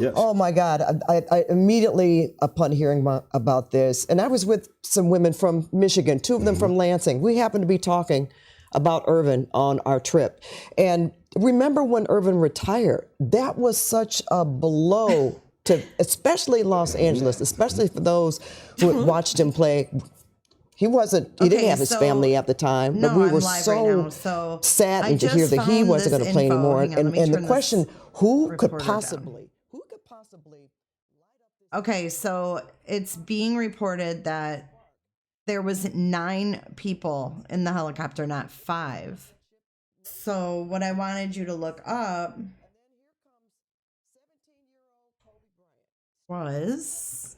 Yes. Oh my God. I immediately, upon hearing about this, and I was with some women from Michigan, 2 of them from Lansing. We happened to be talking about Irvin on our trip. And remember when Irvin retired, that was such a blow to, especially Los Angeles, especially for those who had watched him play. He didn't have his family at the time, but we were so saddened to hear that he wasn't going to play anymore. And the question, who could possibly? Okay, so it's being reported that there was 9 people in the helicopter, not 5. So what I wanted you to look up was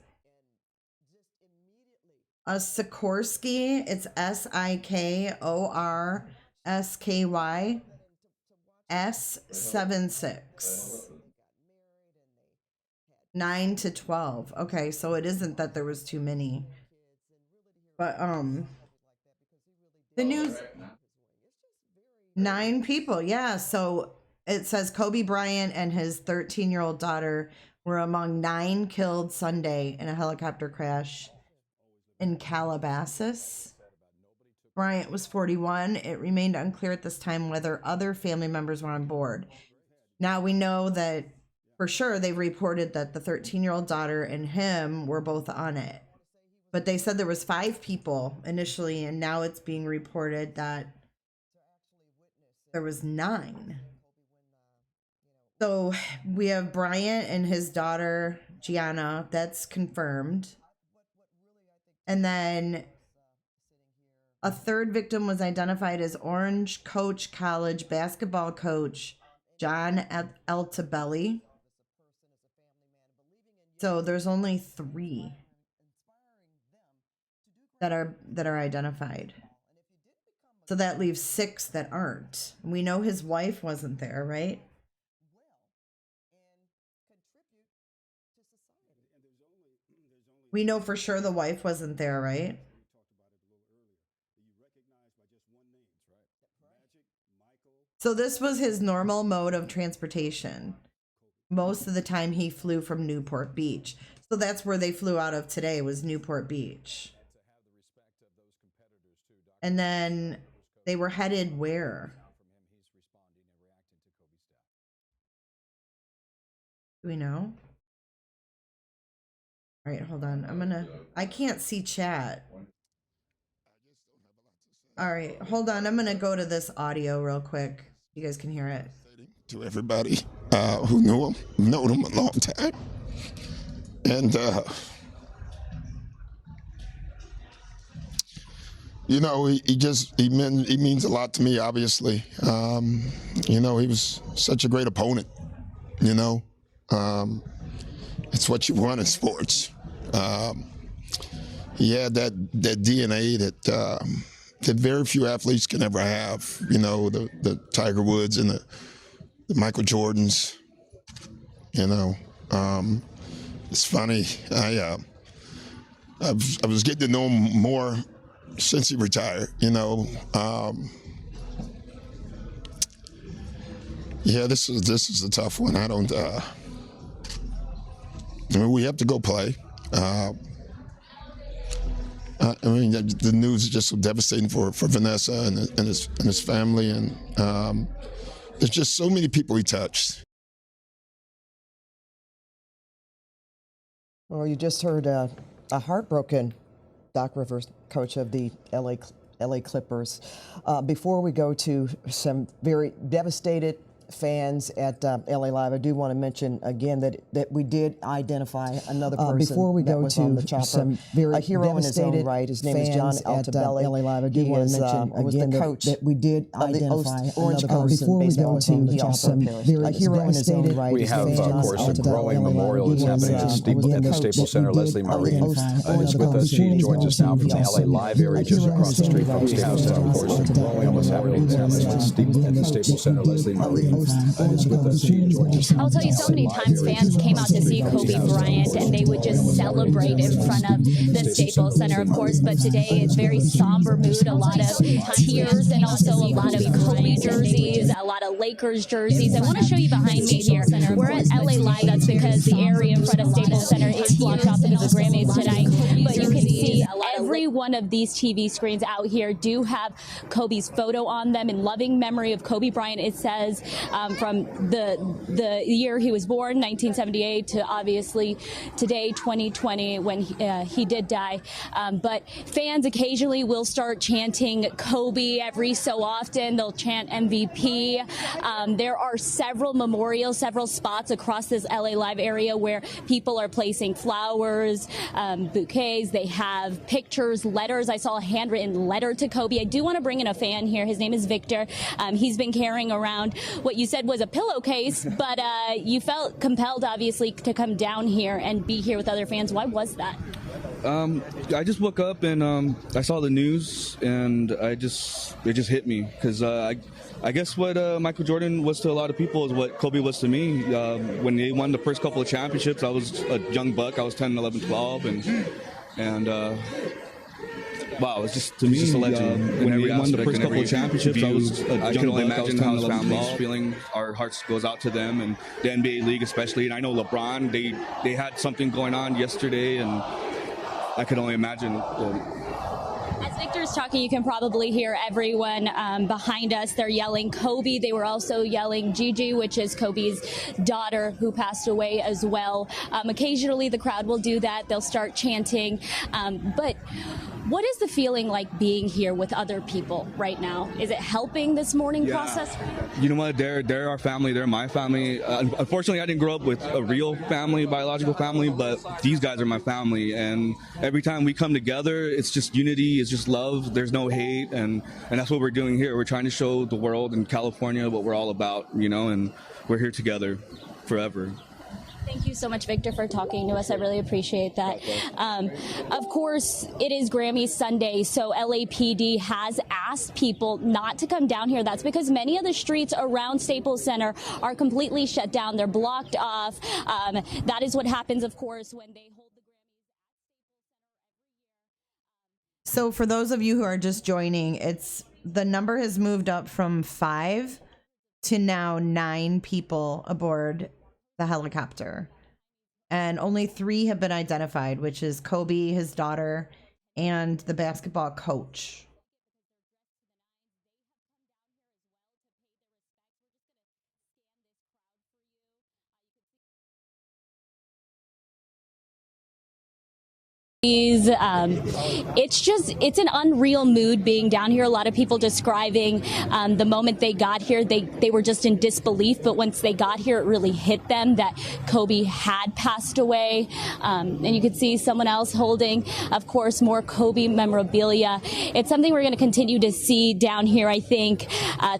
a Sikorsky. It's Sikorsky S-76. 9 to 12. Okay, so it isn't that there was too many. But the news, 9 people, yeah. So it says Kobe Bryant and his 13-year-old daughter were among 9 killed Sunday in a helicopter crash in Calabasas. Bryant was 41. It remained unclear at this time whether other family members were on board. Now we know that for sure they reported that the 13-year-old daughter and him were both on it. But they said there was 5 people initially, and now it's being reported that there was 9. So we have Bryant and his daughter, Gianna. That's confirmed. And then a 3rd victim was identified as Orange Coach College basketball coach John Altobelli. So there's only 3 that are identified. So that leaves 6 that aren't. We know his wife wasn't there, right? We know for sure the wife wasn't there, right? So this was his normal mode of transportation. Most of the time he flew from Newport Beach. So that's where they flew out of today, was Newport Beach. And then they were headed where? Do we know? All right, hold on. I can't see chat. All right, hold on. I'm gonna go to this audio real quick. You guys can hear it. To everybody who knew him, known him a long time. And, you know, he means a lot to me, obviously. You know, he was such a great opponent, you know. It's what you want in sports. He had that DNA that very few athletes can ever have. You know, the Tiger Woods and the Michael Jordans. You know, it's funny. I was getting to know him more since he retired. You know, yeah, this is a tough one. I mean, we have to go play. I mean, the news is just so devastating for Vanessa and his family, and there's just so many people he touched. Well, you just heard a heartbroken Doc Rivers, coach of the LA Clippers. Before we go to some very devastated fans at LA Live, I do want to mention again that we did identify another person before we go was on the to chopper. some very a hero in his own right. His name is John Altobelli. LA Live, I do want to mention was again the coach that we did identify Orange another Coast before we go baseball to team. He also some perished. very A hero in his own right. We have, of course, a growing memorial that's happening at the Staples Center. Leslie Marine is with us. She joins us now from the LA Live area, just across the street from State House. Of course, a growing memorial that's happening at the Staples Center. Leslie Marine It's with the city of Georgia. I'll tell you, so many times fans came out to see Kobe Bryant and they would just celebrate in front of the Staples Center, of course, but today it's very somber mood, a lot of tears and also a lot of Kobe jerseys, a lot of Lakers jerseys. I want to show you behind me here. We're at LA Live. That's because the area in front of Staples Center is blocked off because of the Grammys tonight, but you can see every one of these TV screens out here do have Kobe's photo on them in loving memory of Kobe Bryant. It says from the year he was born, 1978, to obviously today, 2020, when he did die. But fans occasionally will start chanting Kobe every so often. They'll chant MVP. There are several memorials, several spots across this LA Live area where people are placing flowers, bouquets. They have pictures, letters. I saw a handwritten letter to Kobe. I do want to bring in a fan here. His name is Victor. He's been carrying around what you said was a pillowcase, but you felt compelled, obviously, to come down here and be here with other fans. Why was that? I just woke up and I saw the news and it just hit me because I guess what Michael Jordan was to a lot of people is what Kobe was to me. When they won the first couple of championships, I was a young buck. I was 10, 11, 12, and wow, it's just to me just a legend. When they won the first couple of championships, I can only imagine how his family's feeling. Our hearts goes out to them and the NBA league especially. And I know LeBron, they had something going on yesterday, and I could only imagine. As Victor's talking, you can probably hear everyone behind us. They're yelling Kobe. They were also yelling Gigi, which is Kobe's daughter, who passed away as well. Occasionally, the crowd will do that. They'll start chanting. But what is the feeling like being here with other people right now? Is it helping this mourning process? You know what? They're our family. They're my family. Unfortunately, I didn't grow up with a real family, biological family, but these guys are my family. And every time we come together, it's just unity. It's just love. There's no hate. And that's what we're doing here. We're trying to show the world and California what we're all about, you know, and we're here together forever. Thank you so much, Victor, for talking to us. I really appreciate that. Of course, it is Grammy Sunday, so LAPD has asked people not to come down here. That's because many of the streets around Staples Center are completely shut down. They're blocked off. That is what happens, of course, when they hold the Grammys. So for those of you who are just joining, the number has moved up from 5 to now 9 people aboard the helicopter, and only 3 have been identified, which is Kobe, his daughter, and the basketball coach. It's an unreal mood being down here. A lot of people describing the moment they got here, they were just in disbelief, but once they got here, it really hit them that Kobe had passed away. And you could see someone else holding, of course, more Kobe memorabilia. It's something we're going to continue to see down here, I think,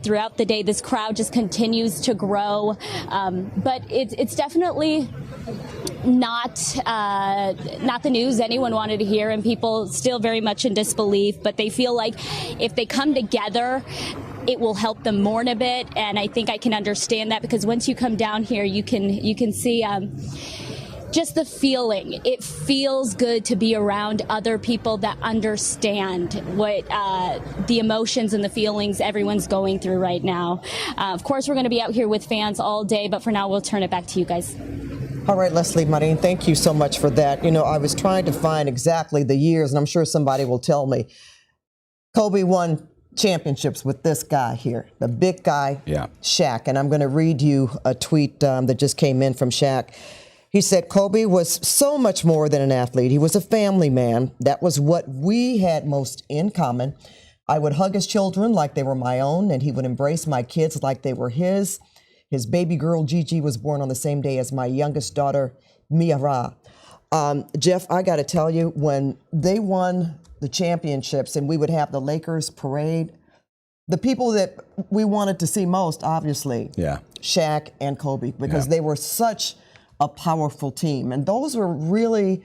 throughout the day. This crowd just continues to grow, but it's definitely not the news anyone wanted to hear, and people still very much in disbelief, but they feel like if they come together, it will help them mourn a bit. And I think I can understand that, because once you come down here, you can see just the feeling. It feels good to be around other people that understand what the emotions and the feelings everyone's going through right now. Of course, we're going to be out here with fans all day, but for now, we'll turn it back to you guys. All right, Leslie Marine, thank you so much for that. You know, I was trying to find exactly the years, and I'm sure somebody will tell me. Kobe won championships with this guy here, the big guy, Shaq. And I'm going to read you a tweet that just came in from Shaq. He said, Kobe was so much more than an athlete. He was a family man. That was what we had most in common. I would hug his children like they were my own, and he would embrace my kids like they were his. His baby girl, Gigi, was born on the same day as my youngest daughter, Miara. Jeff, I got to tell you, when they won the championships and we would have the Lakers parade, the people that we wanted to see most, obviously, Shaq and Kobe, because they were such a powerful team. And those were really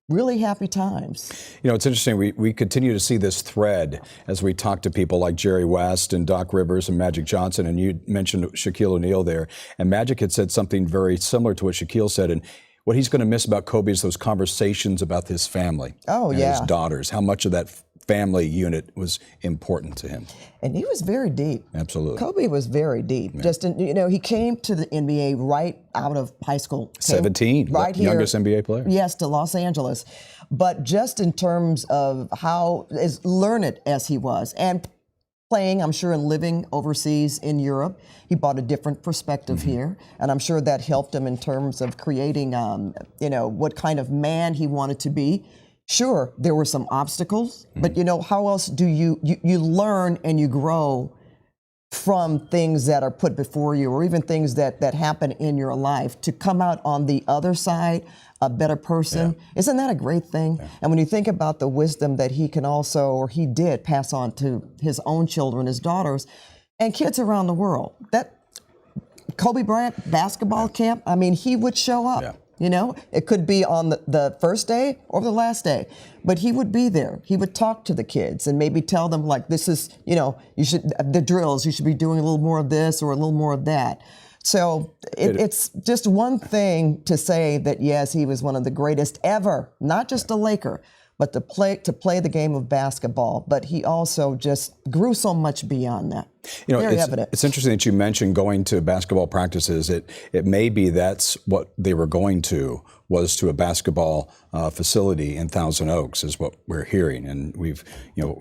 really happy times. You know, it's interesting. We continue to see this thread as we talk to people like Jerry West and Doc Rivers and Magic Johnson, and you mentioned Shaquille O'Neal there. And Magic had said something very similar to what Shaquille said. And what he's going to miss about Kobe is those conversations about his family and his daughters, how much of that family unit was important to him. And he was very deep. Absolutely. Kobe was very deep. Yeah. Just, he came to the NBA right out of high school. 17, right here. Youngest NBA player. Yes, to Los Angeles. But just in terms of how as learned as he was, and playing, I'm sure, and living overseas in Europe, he brought a different perspective here. And I'm sure that helped him in terms of creating, what kind of man he wanted to be. Sure, there were some obstacles, but how else do you learn and you grow from things that are put before you, or even things that happen in your life, to come out on the other side a better person? Isn't that a great thing? And when you think about the wisdom that he can also, or he did, pass on to his own children, his daughters, and kids around the world. That Kobe Bryant basketball camp, I mean, he would show up. Yeah. It could be on the first day or the last day, but he would be there. He would talk to the kids and maybe tell them, like, this is, you should, the drills, you should be doing a little more of this or a little more of that. So it's just one thing to say that, yes, he was one of the greatest ever, not just a Laker, but to play the game of basketball. But he also just grew so much beyond that. Very evident. It's interesting that you mentioned going to basketball practices. It may be that's what they were going to, was to a basketball facility in Thousand Oaks, is what we're hearing. And we've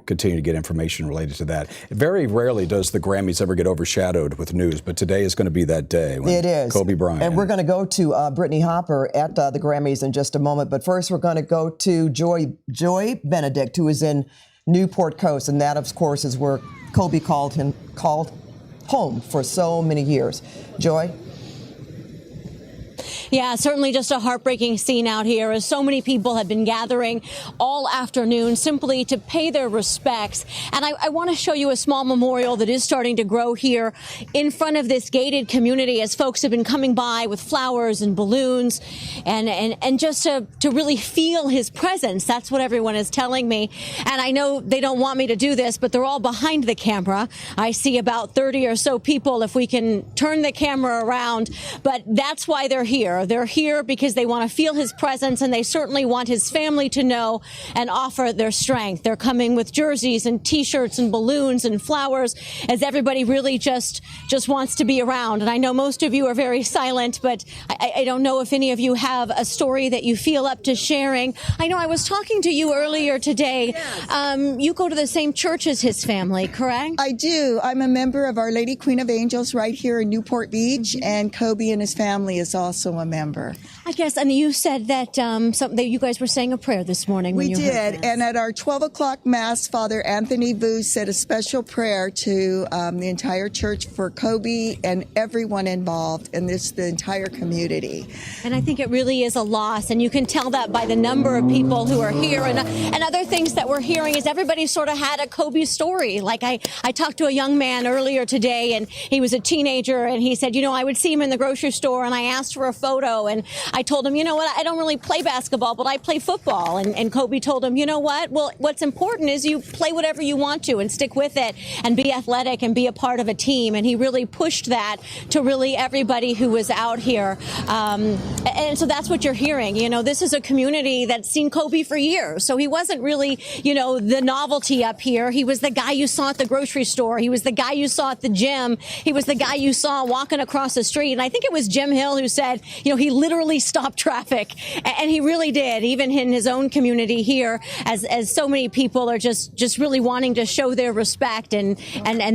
continued to get information related to that. Very rarely does the Grammys ever get overshadowed with news, but today is going to be that day. It is. Kobe Bryant. And we're going to go to Brittany Hopper at the Grammys in just a moment. But first, we're going to go to Joy Benedict, who is in Newport Coast. And that, of course, is where Kobe called home for so many years. Joy? Yeah, certainly just a heartbreaking scene out here, as so many people have been gathering all afternoon simply to pay their respects. And I want to show you a small memorial that is starting to grow here in front of this gated community, as folks have been coming by with flowers and balloons and just to really feel his presence. That's what everyone is telling me. And I know they don't want me to do this, but they're all behind the camera. I see about 30 or so people, if we can turn the camera around. But that's why they're here. They're here because they want to feel his presence, and they certainly want his family to know and offer their strength. They're coming with jerseys and T-shirts and balloons and flowers, as everybody really just wants to be around. And I know most of you are very silent, but I don't know if any of you have a story that you feel up to sharing. I know I was talking to you earlier today. You go to the same church as his family, correct? I do. I'm a member of Our Lady Queen of Angels right here in Newport Beach, and Kobe and his family is also a member. I guess, and you said that you guys were saying a prayer this morning. We did, and at our 12 o'clock Mass, Father Anthony Vu said a special prayer to the entire church for Kobe and everyone involved in the entire community. And I think it really is a loss, and you can tell that by the number of people who are here. And other things that we're hearing is everybody sort of had a Kobe story. Like I talked to a young man earlier today, and he was a teenager, and he said, I would see him in the grocery store, and I asked for a photo, and I told him, I don't really play basketball, but I play football. And Kobe told him, well, what's important is you play whatever you want to and stick with it and be athletic and be a part of a team. And he really pushed that to really everybody who was out here. And so that's what you're hearing. This is a community that's seen Kobe for years. So he wasn't really, the novelty up here. He was the guy you saw at the grocery store. He was the guy you saw at the gym. He was the guy you saw walking across the street. And I think it was Jim Hill who said, he literally stopped traffic. And he really did, even in his own community here, as so many people are just really wanting to show their respect. And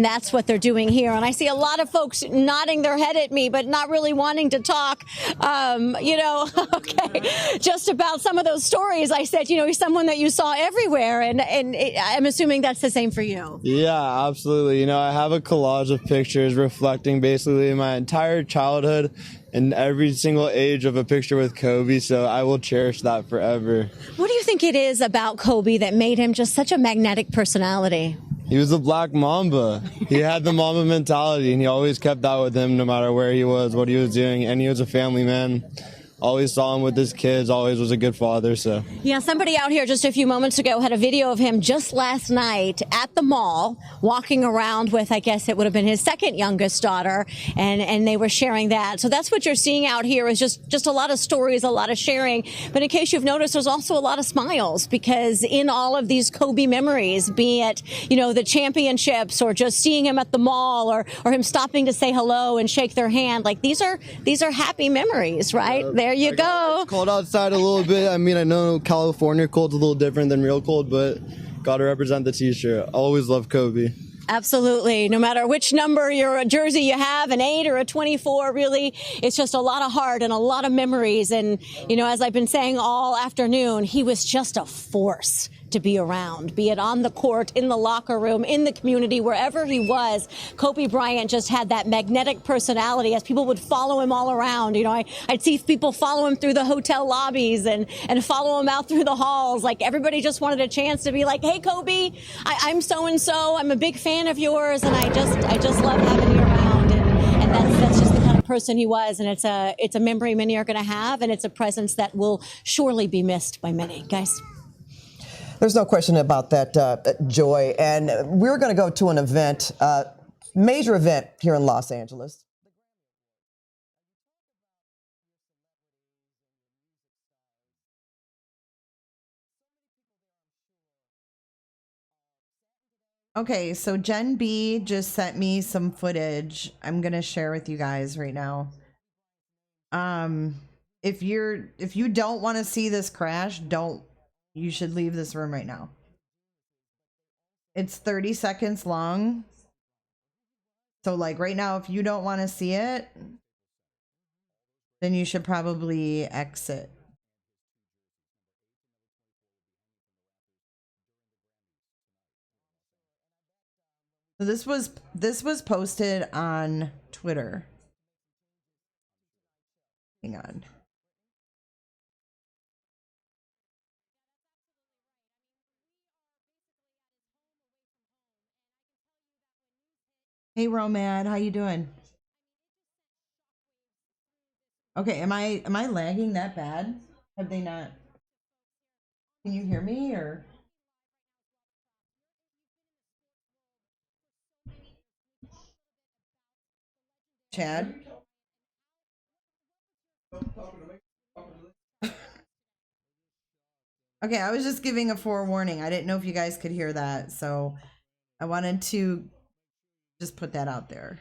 that's what they're doing here. And I see a lot of folks nodding their head at me, but not really wanting to talk, okay, just about some of those stories. I said, he's someone that you saw everywhere. And I'm assuming that's the same for you. Yeah, absolutely. I have a collage of pictures reflecting basically my entire childhood and every single age of a picture with Kobe, so I will cherish that forever. What do you think it is about Kobe that made him just such a magnetic personality? He was a black mamba. He had the mamba mentality, and he always kept that with him no matter where he was, what he was doing, and he was a family man. always saw him with his kids, always was a good father. So Yeah, somebody out here just a few moments ago had a video of him just last night at the mall walking around with, I guess it would have been his second youngest daughter, and they were sharing that. So that's what you're seeing out here is just a lot of stories, a lot of sharing. But in case you've noticed, there's also a lot of smiles because in all of these Kobe memories, be it, the championships or just seeing him at the mall or him stopping to say hello and shake their hand, like these are happy memories, right? There you go. it's cold outside a little bit. I mean, I know California cold's a little different than real cold, but gotta represent the t-shirt. Always love Kobe. Absolutely. No matter which number your jersey you have, an 8 or a 24, really, it's just a lot of heart and a lot of memories. And, as I've been saying all afternoon, he was just a force to be around, be it on the court, in the locker room, in the community, wherever he was. Kobe Bryant just had that magnetic personality as people would follow him all around. I'd see people follow him through the hotel lobbies and follow him out through the halls. Like everybody just wanted a chance to be like, hey, Kobe, I'm so-and-so. I'm a big fan of yours. And I just love having you around. And that's just the kind of person he was. And it's a memory many are going to have. And it's a presence that will surely be missed by many. Guys. There's no question about that, Joy. And we're going to go to an event, major event here in Los Angeles. Okay, so Jen B just sent me some footage I'm going to share with you guys right now. If you don't want to see this crash, you should leave this room right now. It's 30 seconds long. So like right now, if you don't want to see it, then you should probably exit. So this was posted on Twitter. Hang on. Hey Romad, how you doing? Okay, am I lagging that bad? Have they not? Can you hear me or? Chad? Okay, I was just giving a forewarning. I didn't know if you guys could hear that, so I wanted to just put that out there.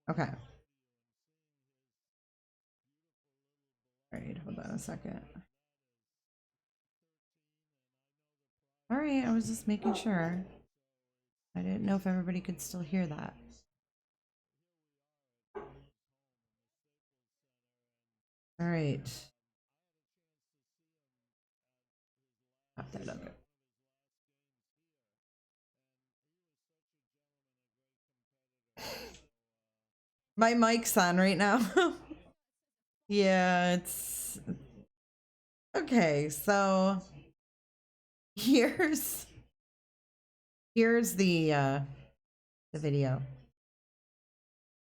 Okay. All right, hold on a second. All right, I was just making sure. I didn't know if everybody could still hear that. All right. Pop that up. My mic's on right now. Yeah, it's okay. So here's the video.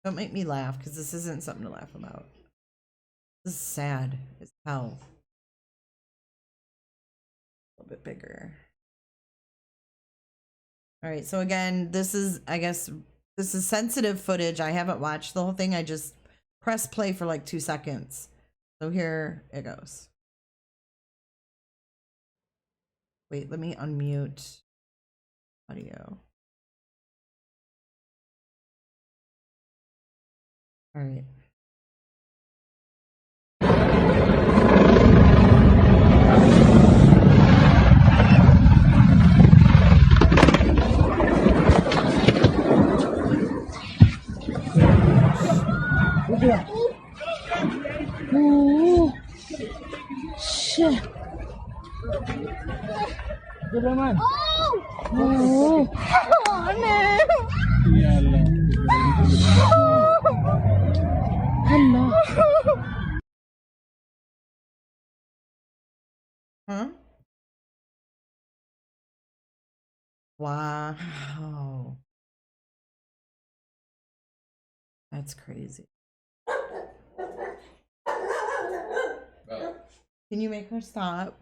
Don't make me laugh because this isn't something to laugh about. This is sad as hell. A little bit bigger. All right, so again, this is, I guess, this is sensitive footage. I haven't watched the whole thing. I just pressed play for like 2 seconds. So here it goes. Wait, let me unmute audio. All right. Oh, shit. Oh, no. Huh? Wow. That's crazy. Can you make her stop?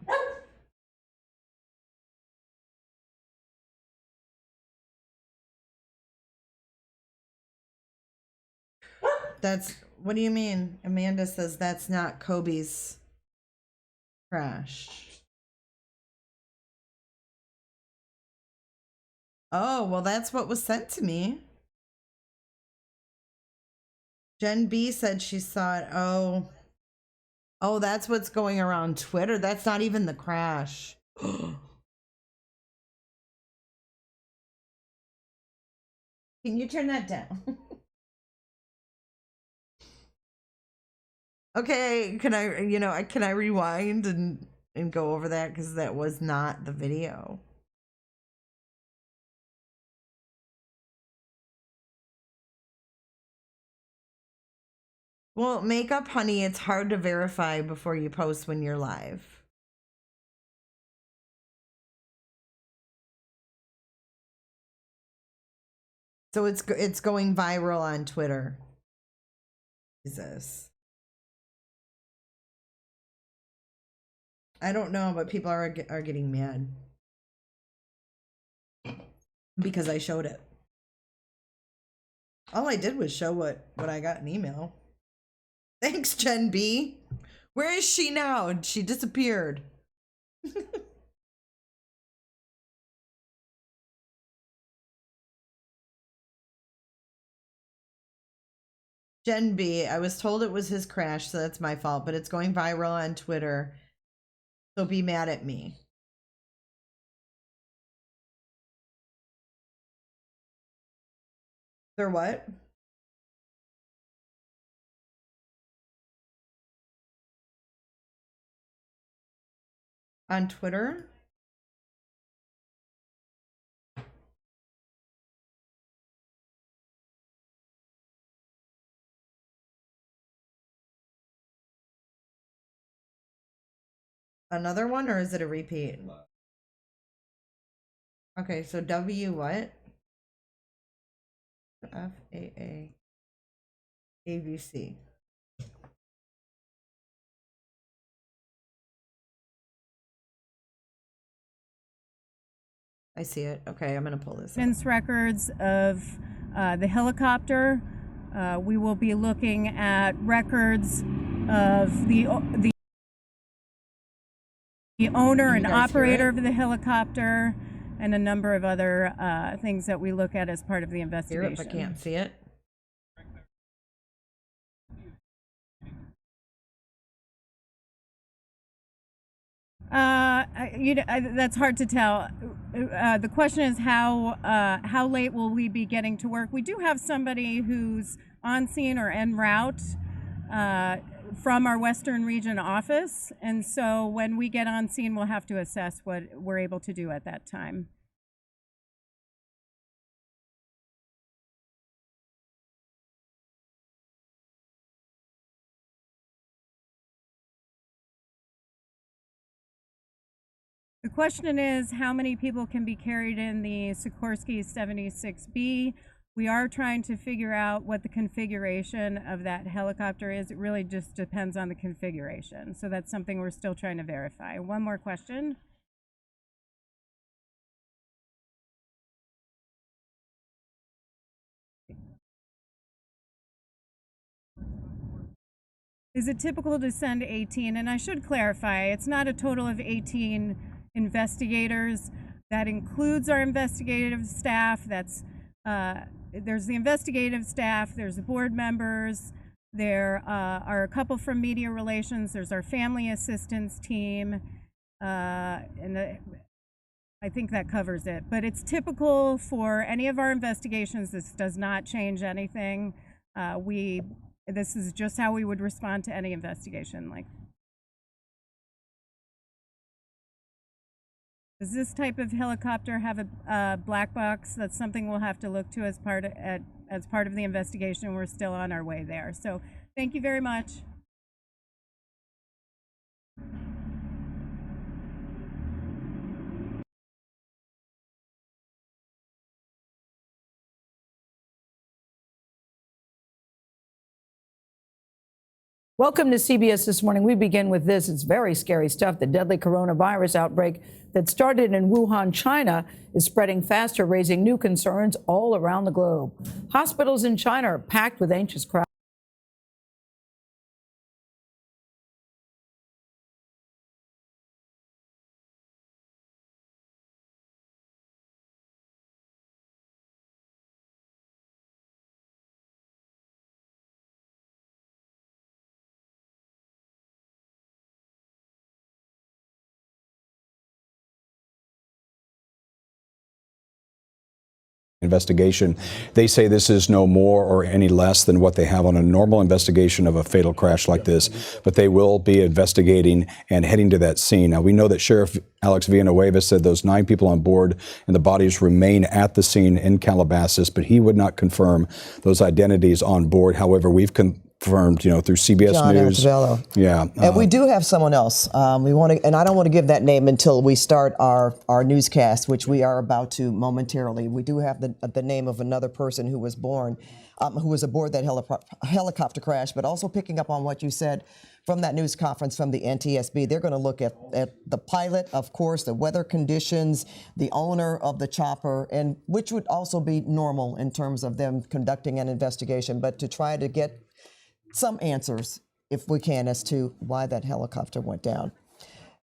What do you mean? Amanda says that's not Kobe's crash. Oh, well, that's what was sent to me. Jen B said she saw it. Oh, that's what's going around Twitter. That's not even the crash. Can you turn that down? Okay, can I rewind and go over that, because that was not the video. Well, makeup, honey, it's hard to verify before you post when you're live. So it's going viral on Twitter. Jesus. I don't know, but people are getting mad because I showed it. All I did was show what I got in email. Thanks, Jen B. Where is she now? She disappeared. Jen B, I was told it was his crash, so that's my fault, but it's going viral on Twitter. So be mad at me. They're what? On Twitter? Another one, or is it a repeat? Okay, so W what? FAA ABC. I see it. Okay, I'm gonna pull this up. Records of the helicopter. We will be looking at records of the owner and operator of the helicopter, and a number of other things that we look at as part of the investigation. Hear it, but can't see it. That's hard to tell. The question is how late will we be getting to work? We do have somebody who's on scene or en route from our Western Region office, and so when we get on scene, we'll have to assess what we're able to do at that time. The question is how many people can be carried in the Sikorsky 76B. We are trying to figure out what the configuration of that helicopter is. It really just depends on the configuration. So that's something we're still trying to verify. One more question. Is it typical to send 18? And I should clarify, it's not a total of 18 investigators. That includes our investigative staff. That's there's the investigative staff, there's the board members, there are a couple from media relations, there's our family assistance team, and I think that covers it. But it's typical for any of our investigations. This does not change anything. This is just how we would respond to any investigation. Like, does this type of helicopter have a black box? That's something we'll have to look to as part of the investigation. We're still on our way there. So thank you very much. Welcome to CBS This Morning. We begin with this. It's very scary stuff. The deadly coronavirus outbreak that started in Wuhan, China, is spreading faster, raising new concerns all around the globe. Hospitals in China are packed with anxious crowds. Investigation. They say this is no more or any less than what they have on a normal investigation of a fatal crash like this, but they will be investigating and heading to that scene. Now, we know that Sheriff Alex Villanueva said those 9 people on board and the bodies remain at the scene in Calabasas, but he would not confirm those identities on board. However, we've confirmed, through CBS John News. Altobello. Yeah. And we do have someone else. We want to, and I don't want to give that name until we start our newscast, which we are about to momentarily. We do have the name of another person who was aboard that helicopter crash, but also picking up on what you said from that news conference from the NTSB. They're going to look at the pilot, of course, the weather conditions, the owner of the chopper, and which would also be normal in terms of them conducting an investigation, but to try to get some answers, if we can, as to why that helicopter went down.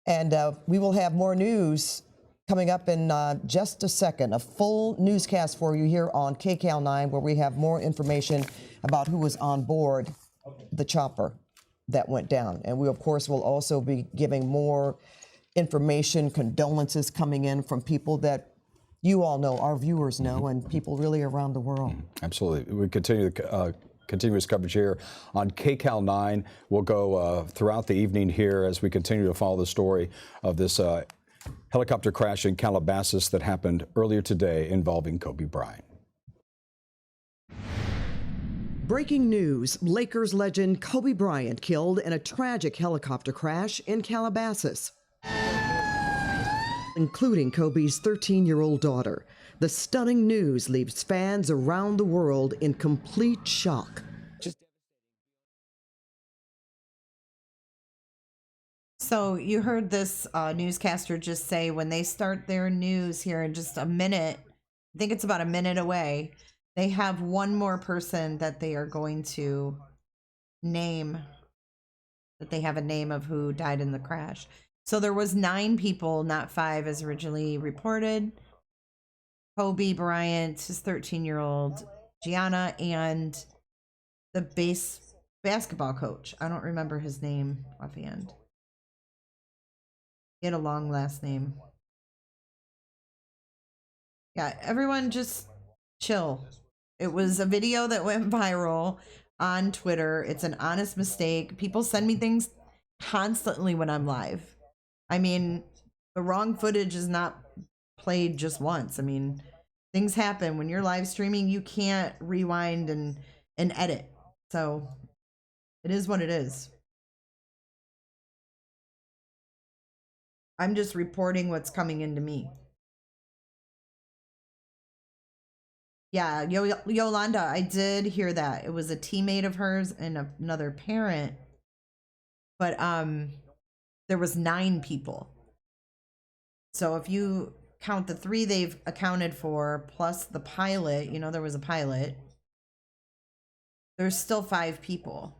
And we will have more news coming up in just a second. A full newscast for you here on KCAL 9, where we have more information about who was on board the chopper that went down. And we, of course, will also be giving more information, condolences coming in from people that you all know, our viewers know, and people really around the world. Absolutely. We continue the continuous coverage here on KCAL 9. We'll go throughout the evening here as we continue to follow the story of this helicopter crash in Calabasas that happened earlier today involving Kobe Bryant. Breaking news, Lakers legend Kobe Bryant killed in a tragic helicopter crash in Calabasas, including Kobe's 13-year-old daughter. The stunning news leaves fans around the world in complete shock. So you heard this newscaster just say when they start their news here in just a minute, I think it's about a minute away, they have one more person that they are going to name, that they have a name of who died in the crash. So there was 9 people, not 5 as originally reported. Kobe Bryant, his 13-year-old, Gianna, and the basketball coach. I don't remember his name offhand. He had a long last name. Yeah, everyone just chill. It was a video that went viral on Twitter. It's an honest mistake. People send me things constantly when I'm live. I mean, the wrong footage is not played just once. I mean, things happen when you're live streaming. You can't rewind and edit. So it is what it is. I'm just reporting what's coming into me. Yeah, Yolanda, I did hear that. It was a teammate of hers and another parent. But there was 9 people. So if you count the 3 they've accounted for, plus the pilot, there was a pilot, there's still 5 people.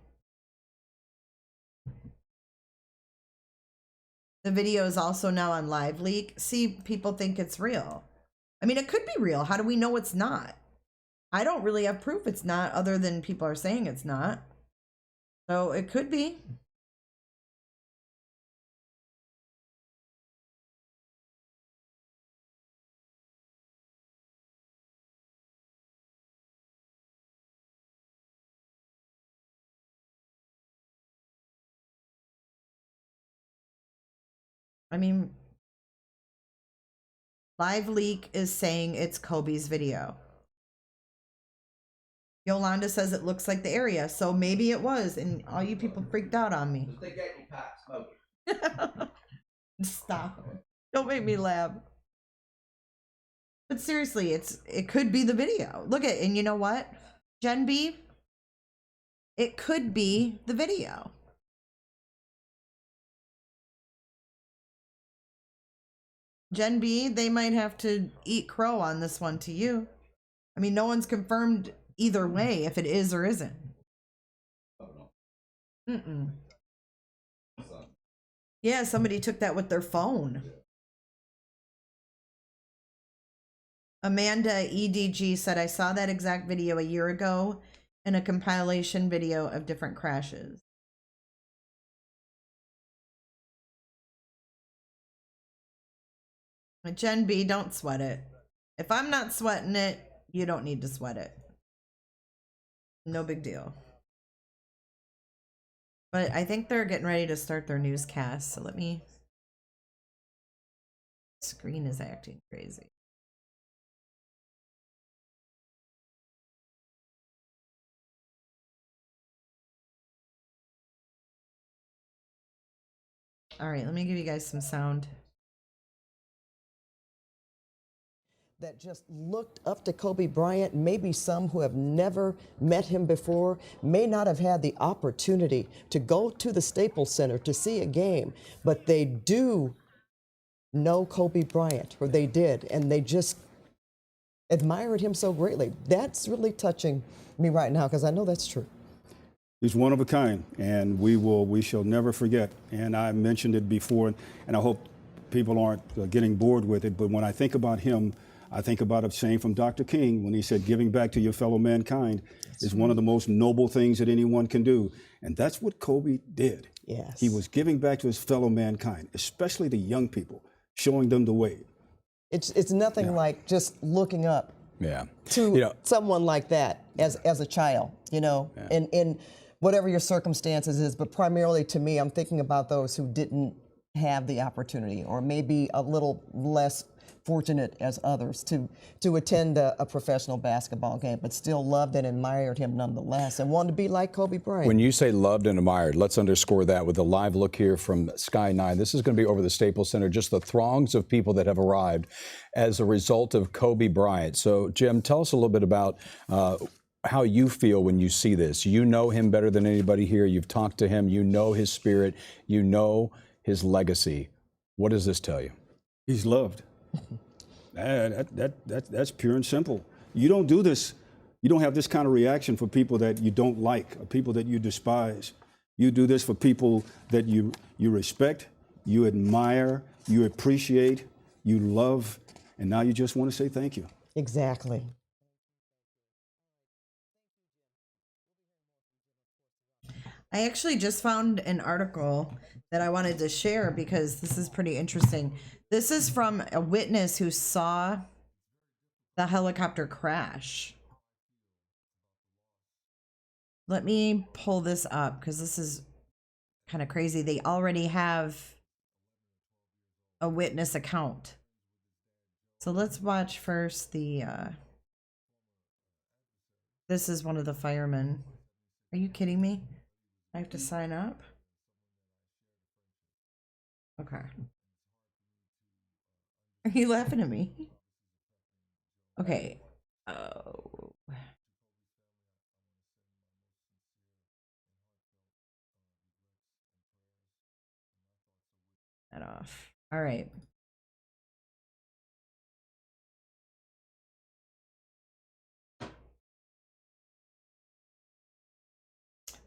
The video is also now on Live Leak. See, people think it's real. I mean, it could be real. How do we know it's not? I don't really have proof it's not, other than people are saying it's not. So it could be. I mean, Live Leak is saying it's Kobe's video. Yolanda says it looks like the area, so maybe it was, and all you people freaked out on me. Stop. Don't make me laugh. But seriously, it could be the video. Look at, and you know what, Gen B? It could be the video. Gen B, they might have to eat crow on this one to you. I mean, no one's confirmed either way if it is or isn't. Mm-mm. Yeah, somebody took that with their phone. Amanda EDG said, I saw that exact video a year ago in a compilation video of different crashes. Gen B, don't sweat it. If I'm not sweating it, you don't need to sweat it. No big deal. But I think they're getting ready to start their newscast, so let me... Screen is acting crazy. All right, let me give you guys some sound. That just looked up to Kobe Bryant. Maybe some who have never met him before may not have had the opportunity to go to the Staples Center to see a game, but they do know Kobe Bryant, or they did, and they just admired him so greatly. That's really touching me right now, because I know that's true. He's one of a kind, and we shall never forget. And I mentioned it before, and I hope people aren't getting bored with it, but when I think about him, I think about a saying from Dr. King when he said, giving back to your fellow mankind is one of the most noble things that anyone can do. And that's what Kobe did. Yes. He was giving back to his fellow mankind, especially the young people, showing them the way. It's nothing like just looking up to someone like that as a child, in whatever your circumstances is. But primarily to me, I'm thinking about those who didn't have the opportunity, or maybe a little less fortunate as others to attend a professional basketball game, but still loved and admired him nonetheless and wanted to be like Kobe Bryant. When you say loved and admired, let's underscore that with a live look here from Sky 9. This is going to be over the Staples Center, just the throngs of people that have arrived as a result of Kobe Bryant. So, Jim, tell us a little bit about how you feel when you see this. You know him better than anybody here. You've talked to him. You know his spirit. You know his legacy. What does this tell you? He's loved. That's pure and simple. You don't do this. You don't have this kind of reaction for people that you don't like, or people that you despise. You do this for people that you respect, you admire, you appreciate, you love, and now you just want to say thank you. Exactly. I actually just found an article that I wanted to share because this is pretty interesting. This is from a witness who saw the helicopter crash. Let me pull this up because this is kind of crazy. They already have a witness account. So let's watch first the, this is one of the firemen. Are you kidding me? I have to sign up? Okay. Are you laughing at me? Okay. Oh. That off. All right.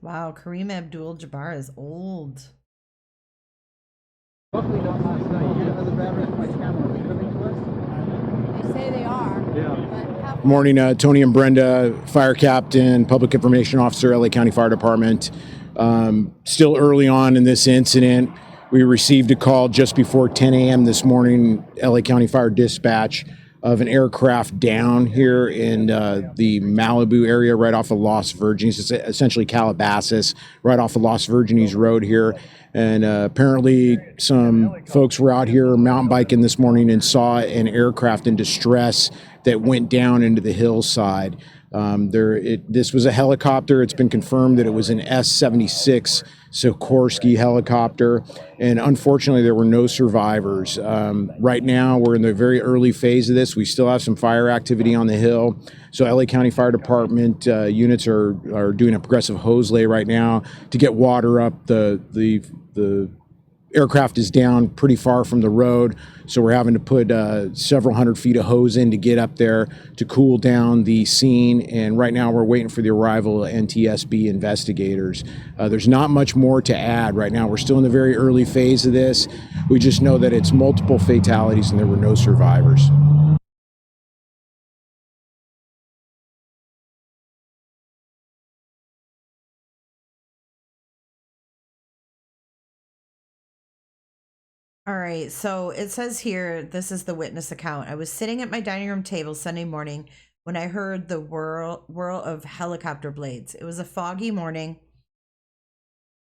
Wow, Kareem Abdul-Jabbar is old. Luckily not last night. You know the drivers of my camera were living to us? They say they are. Yeah. Morning, Tony and Brenda, Fire Captain, Public Information Officer, LA County Fire Department. Still early on in this incident. We received a call just before 10 a.m. this morning, LA County Fire Dispatch, of an aircraft down here in the Malibu area right off of Los Virgenes. It's essentially Calabasas, right off of Los Virgenes Road here. And apparently some folks were out here mountain biking this morning and saw an aircraft in distress that went down into the hillside. This was a helicopter. It's been confirmed that it was an S-76 Sikorsky helicopter, and unfortunately there were no survivors. Right now we're in the very early phase of this. We still have some fire activity on the hill. So LA County Fire Department units are doing a progressive hose lay right now to get water up the aircraft is down pretty far from the road, so we're having to put several hundred feet of hose in to get up there to cool down the scene. And right now we're waiting for the arrival of NTSB investigators. There's not much more to add right now. We're still in the very early phase of this. We just know that it's multiple fatalities and there were no survivors. All right, so it says here, this is the witness account. I was sitting at my dining room table Sunday morning when I heard the whirl of helicopter blades. It was a foggy morning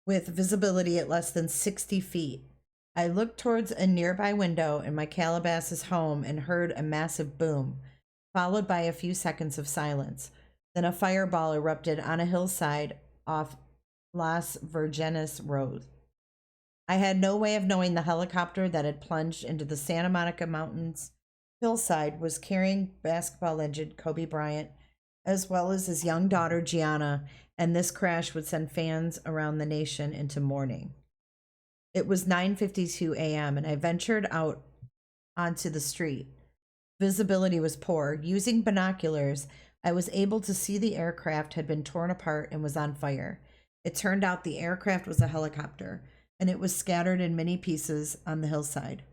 with visibility at less than 60 feet. I looked towards a nearby window in my Calabasas home and heard a massive boom, followed by a few seconds of silence. Then a fireball erupted on a hillside off Las Virgenes Road. I had no way of knowing the helicopter that had plunged into the Santa Monica Mountains hillside was carrying basketball legend Kobe Bryant, as well as his young daughter Gianna, and this crash would send fans around the nation into mourning. It was 9:52 a.m. and I ventured out onto the street. Visibility was poor. Using binoculars, I was able to see the aircraft had been torn apart and was on fire. It turned out the aircraft was a helicopter, and it was scattered in many pieces on the hillside.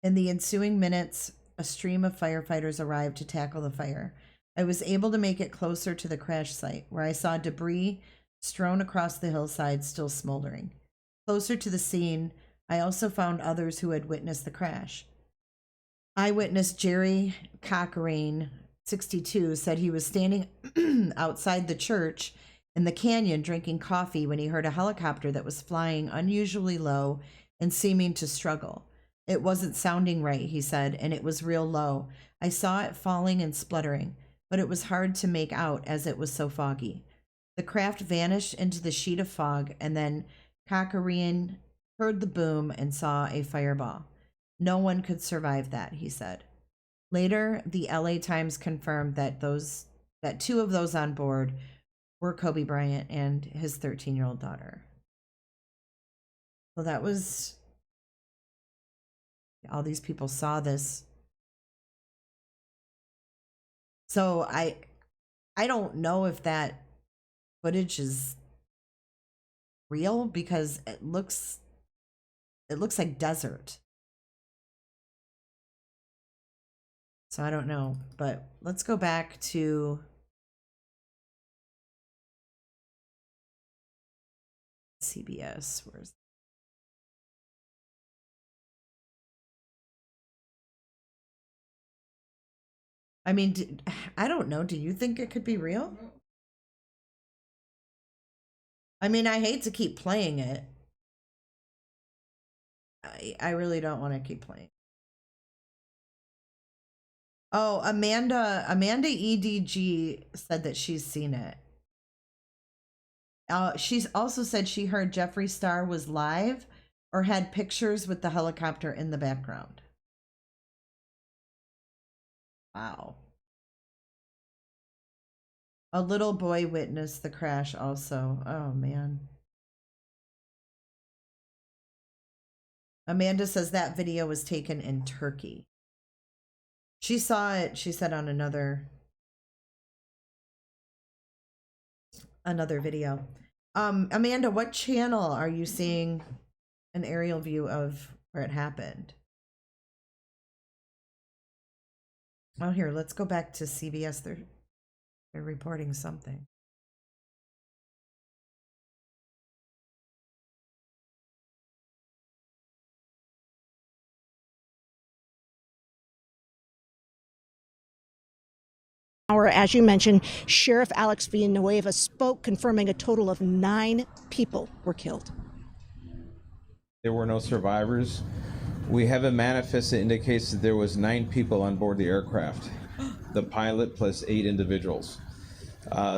In the ensuing minutes, a stream of firefighters arrived to tackle the fire. I was able to make it closer to the crash site, where I saw debris strewn across the hillside still smoldering. Closer to the scene, I also found others who had witnessed the crash. Eyewitness Jerry Cochrane, 62, said he was standing outside the church in the canyon drinking coffee when he heard a helicopter that was flying unusually low and seeming to struggle. It wasn't sounding right, he said, and it was real low. I saw it falling and spluttering, but it was hard to make out as it was so foggy. The craft vanished into the sheet of fog, and then Cochrane heard the boom and saw a fireball. No one could survive that, he said. Later, the LA Times confirmed that two of those on board were Kobe Bryant and his 13-year-old daughter. So that was, all these people saw this. So I don't know if that footage is real because it looks like desert. So I don't know, but let's go back to CBS. Where's I mean, I don't know. Do you think it could be real? I mean, I hate to keep playing it. I really don't want to keep playing. Oh, Amanda EDG said that she's seen it. She's also said she heard Jeffree Star was live or had pictures with the helicopter in the background. Wow. A little boy witnessed the crash also. Oh, man. Amanda says that video was taken in Turkey. She saw it, she said, on another video. Amanda, what channel are you seeing an aerial view of where it happened? Oh, here, let's go back to CBS. They're reporting something. As you mentioned, Sheriff Alex Villanueva spoke, confirming a total of 9 people were killed. There were no survivors. We have a manifest that indicates that there was 9 people on board the aircraft, the pilot plus 8 individuals.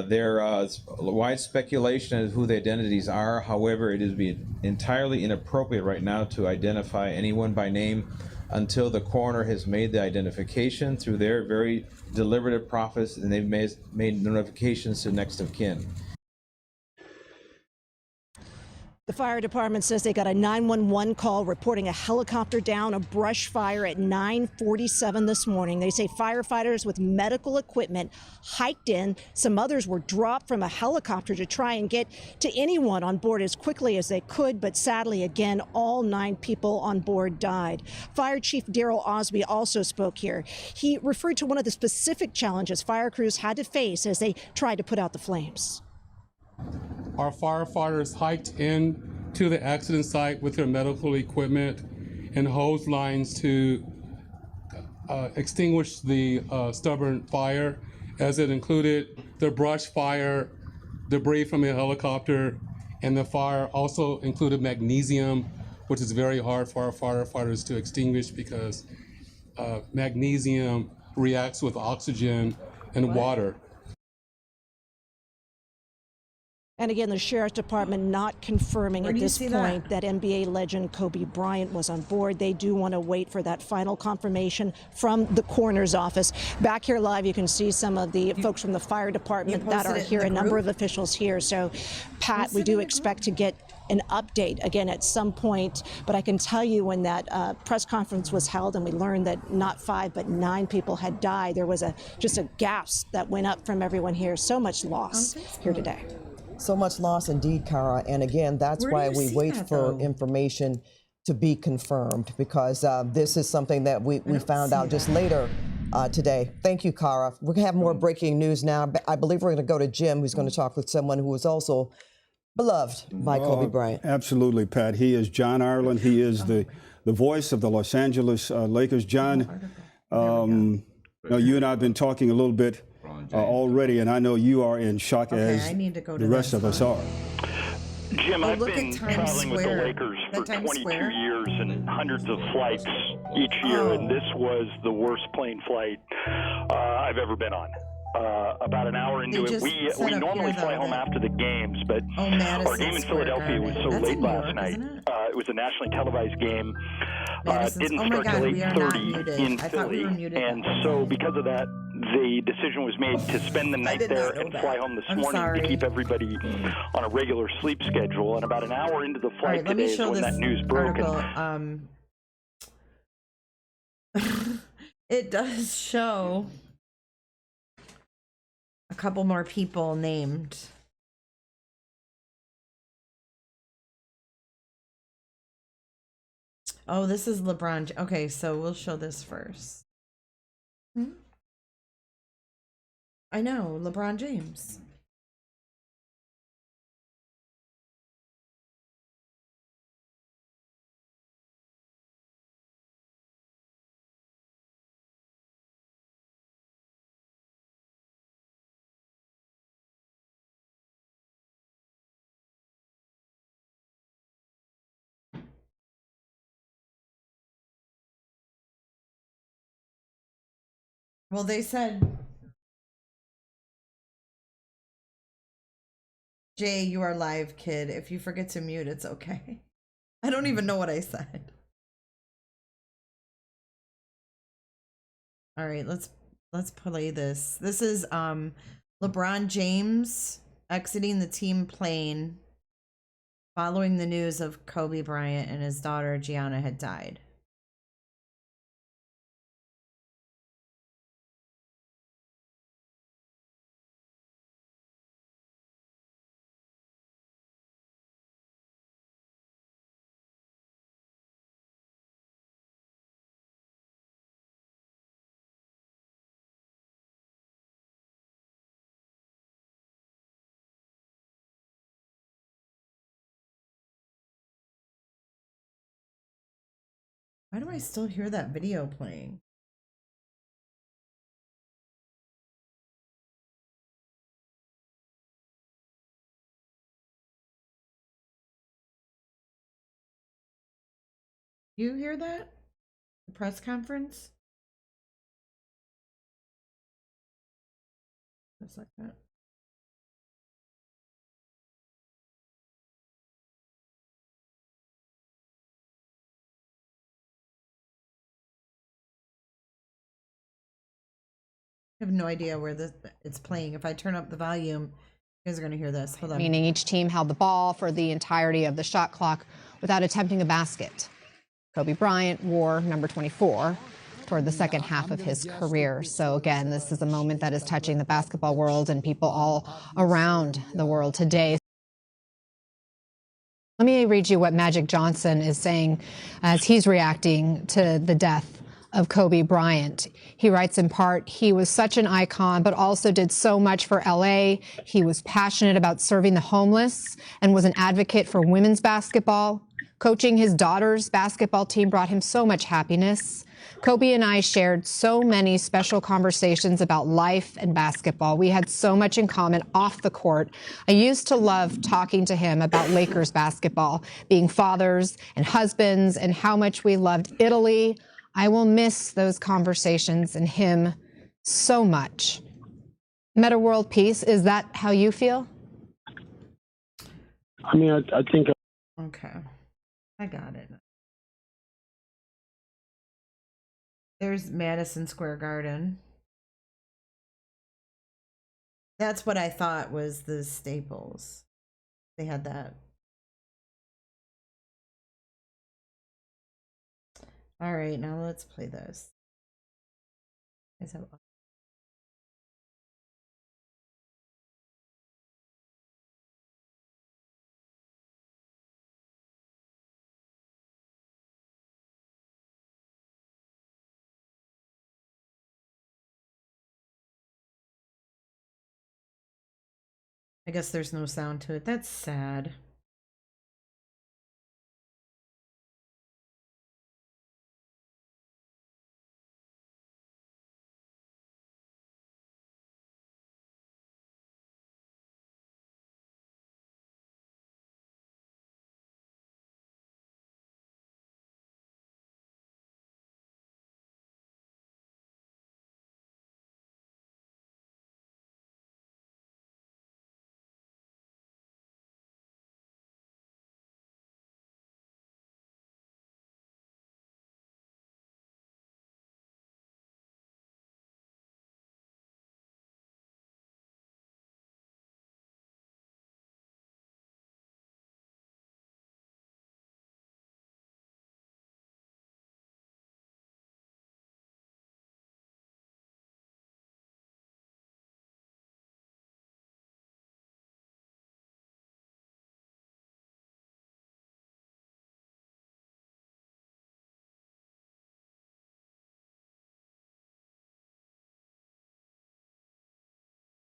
There is wide speculation as to who the identities are. However, it is entirely inappropriate right now to identify anyone by name until the coroner has made the identification through their very deliberative process, and they've made notifications to next of kin. The fire department says they got a 911 call reporting a helicopter down a brush fire at 9:47 this morning. They say firefighters with medical equipment hiked in. Some others were dropped from a helicopter to try and get to anyone on board as quickly as they could. But sadly, again, all 9 people on board died. Fire Chief Daryl Osby also spoke here. He referred to one of the specific challenges fire crews had to face as they tried to put out the flames. Our firefighters hiked in to the accident site with their medical equipment and hose lines to extinguish the stubborn fire, as it included the brush fire, debris from a helicopter, and the fire also included magnesium, which is very hard for our firefighters to extinguish because magnesium reacts with oxygen and water. And again, the Sheriff's Department not confirming at this point that NBA legend Kobe Bryant was on board. They do want to wait for that final confirmation from the coroner's office. Back here live, you can see some of the folks from the fire department that are here, a number of officials here. So, Pat, we do expect to get an update again at some point, but I can tell you when that press conference was held and we learned that not 5 but 9 people had died, there was just a gasp that went up from everyone here. So much loss here today. So much loss indeed, Cara. And again, that's why we wait for information to be confirmed, because this is something that we found out just later today. Thank you, Cara. We have more breaking news now. I believe we're going to go to Jim, who's going to talk with someone who was also beloved by Kobe Bryant. Absolutely, Pat. He is John Ireland. He is the voice of the Los Angeles Lakers. John, you and I have been talking a little bit already, and I know you are in shock as the rest of us are. Jim, I've been traveling with the Lakers for 22 years and hundreds of flights each year, and this was the worst plane flight I've ever been on. About an hour into it, we normally fly home after the games, but our game in Philadelphia was so late last night. It was a nationally televised game. Didn't start till 8:30 in Philly, and so because of that, the decision was made to spend the night there and fly home this morning to keep everybody on a regular sleep schedule. And about an hour into the flight today is when that news broke. It does show a couple more people named. Oh, this is LeBron. Okay, so we'll show this first. I know, LeBron James. Well, they said, Jay, you are live, kid. If you forget to mute, it's okay. I don't even know what I said. All right, let's play this. This is LeBron James exiting the team plane following the news of Kobe Bryant and his daughter Gianna had died. Why do I still hear that video playing? You hear that? The press conference? Just like that. I have no idea where it's playing. If I turn up the volume, You guys are going to hear this. Hold on. Meaning each team held the ball for the entirety of the shot clock without attempting a basket. Kobe Bryant wore number 24 toward the second half of his career. So again, this is a moment that is touching the basketball world and people all around the world today. Let me read you what Magic Johnson is saying as he's reacting to the death of Kobe Bryant. He writes in part, he was such an icon, but also did so much for LA. He was passionate about serving the homeless and was an advocate for women's basketball. Coaching his daughter's basketball team brought him so much happiness. Kobe and I shared so many special conversations about life and basketball. We had so much in common off the court. I used to love talking to him about Lakers basketball, being fathers and husbands, and how much we loved Italy. I will miss those conversations and him so much. Meta World Peace, is that how you feel? I mean, I think. Okay. I got it. There's Madison Square Garden. That's what I thought was the Staples. They had that. All right, now let's play this. Guys have I guess there's no sound to it. That's sad.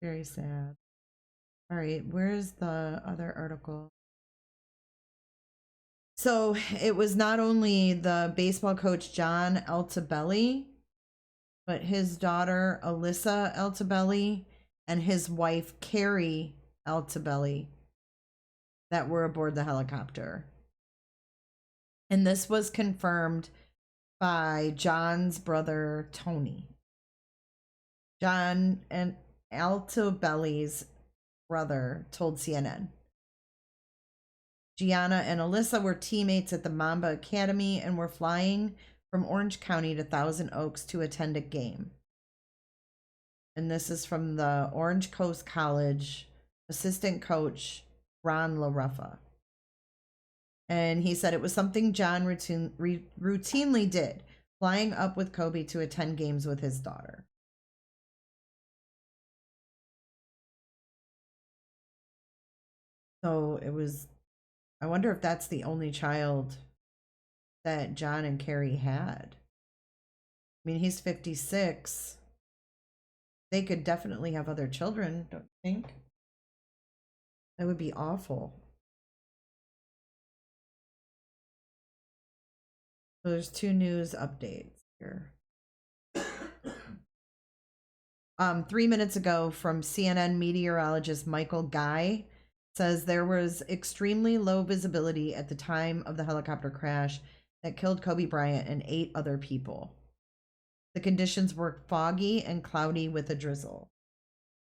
Very sad. All right, where's the other article? So it was not only the baseball coach John Altobelli, but his daughter Alyssa Altobelli and his wife Carrie Altobelli that were aboard the helicopter. And this was confirmed by John's brother Tony. John and Altobelli's brother told CNN. Gianna and Alyssa were teammates at the Mamba Academy and were flying from Orange County to Thousand Oaks to attend a game. And this is from the Orange Coast College assistant coach, Ron LaRuffa. And he said it was something John routinely did, flying up with Kobe to attend games with his daughter. So it was, I wonder if that's the only child that John and Carrie had. I mean, he's 56. They could definitely have other children, don't you think? That would be awful. So there's two news updates here. 3 minutes ago from CNN meteorologist Michael Guy says there was extremely low visibility at the time of the helicopter crash that killed Kobe Bryant and 8 other people. The conditions were foggy and cloudy with a drizzle.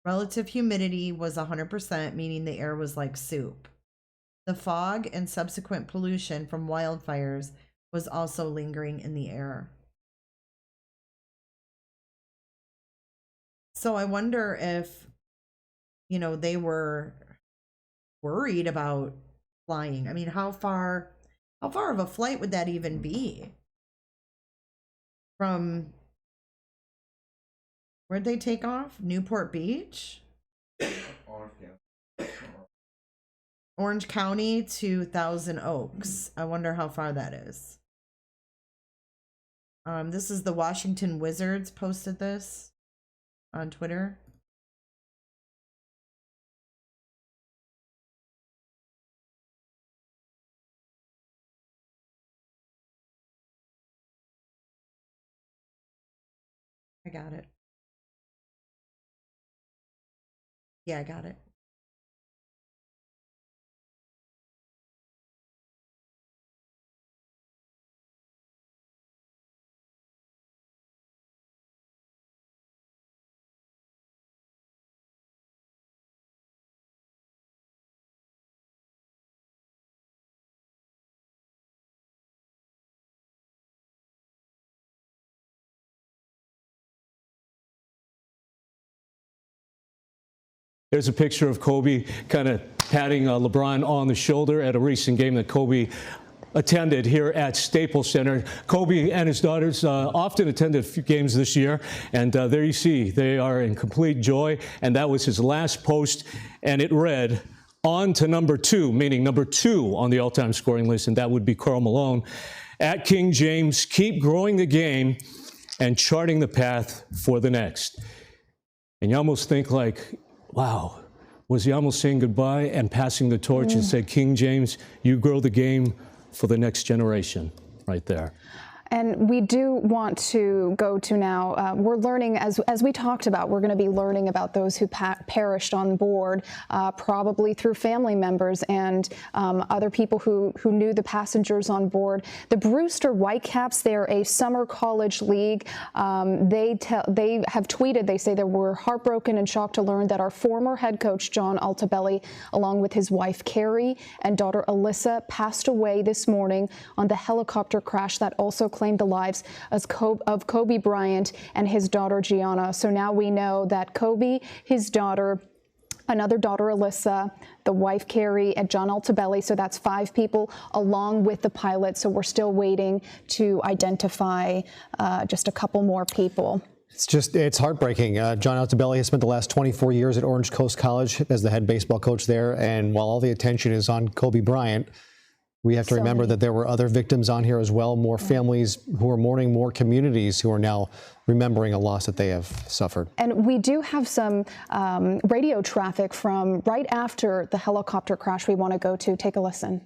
Relative humidity was 100%, meaning the air was like soup. The fog and subsequent pollution from wildfires was also lingering in the air. So I wonder if they were worried about flying. I mean, how far of a flight would that even be? From where'd they take off? Newport Beach? Orange County to Thousand Oaks. I wonder how far that is. This is the Washington Wizards posted this on Twitter. I got it. Yeah, I got it. There's a picture of Kobe kind of patting LeBron on the shoulder at a recent game that Kobe attended here at Staples Center. Kobe and his daughters often attended a few games this year, and there you see they are in complete joy, and that was his last post, and it read, "On to number 2, meaning number 2 on the all-time scoring list, and that would be Karl Malone. At King James, keep growing the game and charting the path for the next." And you almost think like, wow, was he almost saying goodbye and passing the torch and said, King James, you grow the game for the next generation right there. And we do want to go to now, we're learning, as we talked about, we're going to be learning about those who perished on board, probably through family members and other people who knew the passengers on board. The Brewster Whitecaps, they're a summer college league. They have tweeted, they say they were heartbroken and shocked to learn that our former head coach, John Altobelli, along with his wife, Carrie, and daughter, Alyssa, passed away this morning on the helicopter crash that also claimed the lives of Kobe Bryant and his daughter Gianna. So now we know that Kobe, his daughter, another daughter Alyssa, the wife Carrie, and John Altobelli, so that's 5 people, along with the pilot. So we're still waiting to identify just a couple more people. It's heartbreaking. John Altobelli has spent the last 24 years at Orange Coast College as the head baseball coach there, and while all the attention is on Kobe Bryant, we have to remember that there were other victims on here as well, more families who are mourning, more communities who are now remembering a loss that they have suffered. And we do have some radio traffic from right after the helicopter crash we want to go to. Take a listen.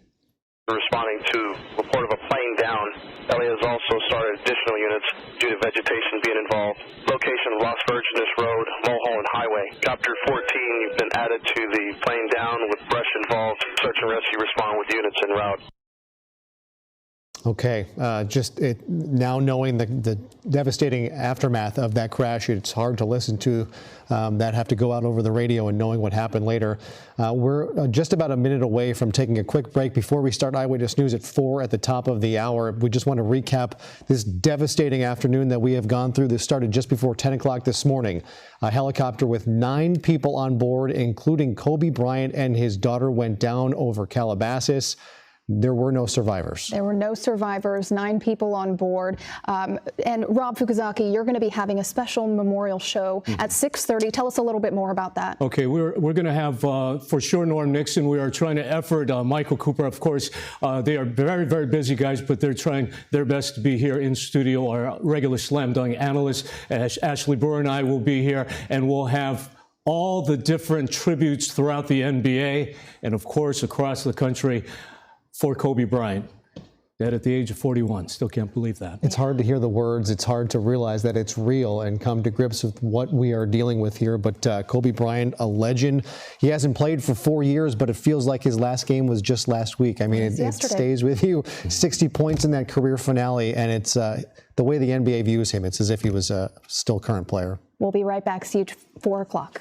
Responding to report of a plane down, LA has also started additional units due to vegetation being involved. Location of Las Virgenes Road, Mulholland Highway. Chapter 14, you've been added to the plane down with brush involved. Search and rescue respond with units en route. Okay, now knowing the devastating aftermath of that crash, it's hard to listen to that have to go out over the radio and knowing what happened later. We're just about a minute away from taking a quick break before we start Eyewitness News at 4 at the top of the hour. We just want to recap this devastating afternoon that we have gone through. This started just before 10 o'clock this morning. A helicopter with 9 people on board, including Kobe Bryant and his daughter, went down over Calabasas. There were no survivors. There were no survivors, 9 people on board. And Rob Fukuzaki, you're going to be having a special memorial show at 6:30. Tell us a little bit more about that. Okay, we're going to have, for sure, Norm Nixon. We are trying to effort Michael Cooper, of course. They are very, very busy guys, but they're trying their best to be here in studio. Our regular slam dunk analyst, Ashley Brewer, and I will be here, and we'll have all the different tributes throughout the NBA and, of course, across the country for Kobe Bryant, dead at the age of 41. Still can't believe that. It's hard to hear the words. It's hard to realize that it's real and come to grips with what we are dealing with here. But Kobe Bryant, a legend. He hasn't played for 4 years, but it feels like his last game was just last week. I mean, it stays with you. 60 points in that career finale, and it's the way the NBA views him. It's as if he was a still current player. We'll be right back. See you at 4 o'clock.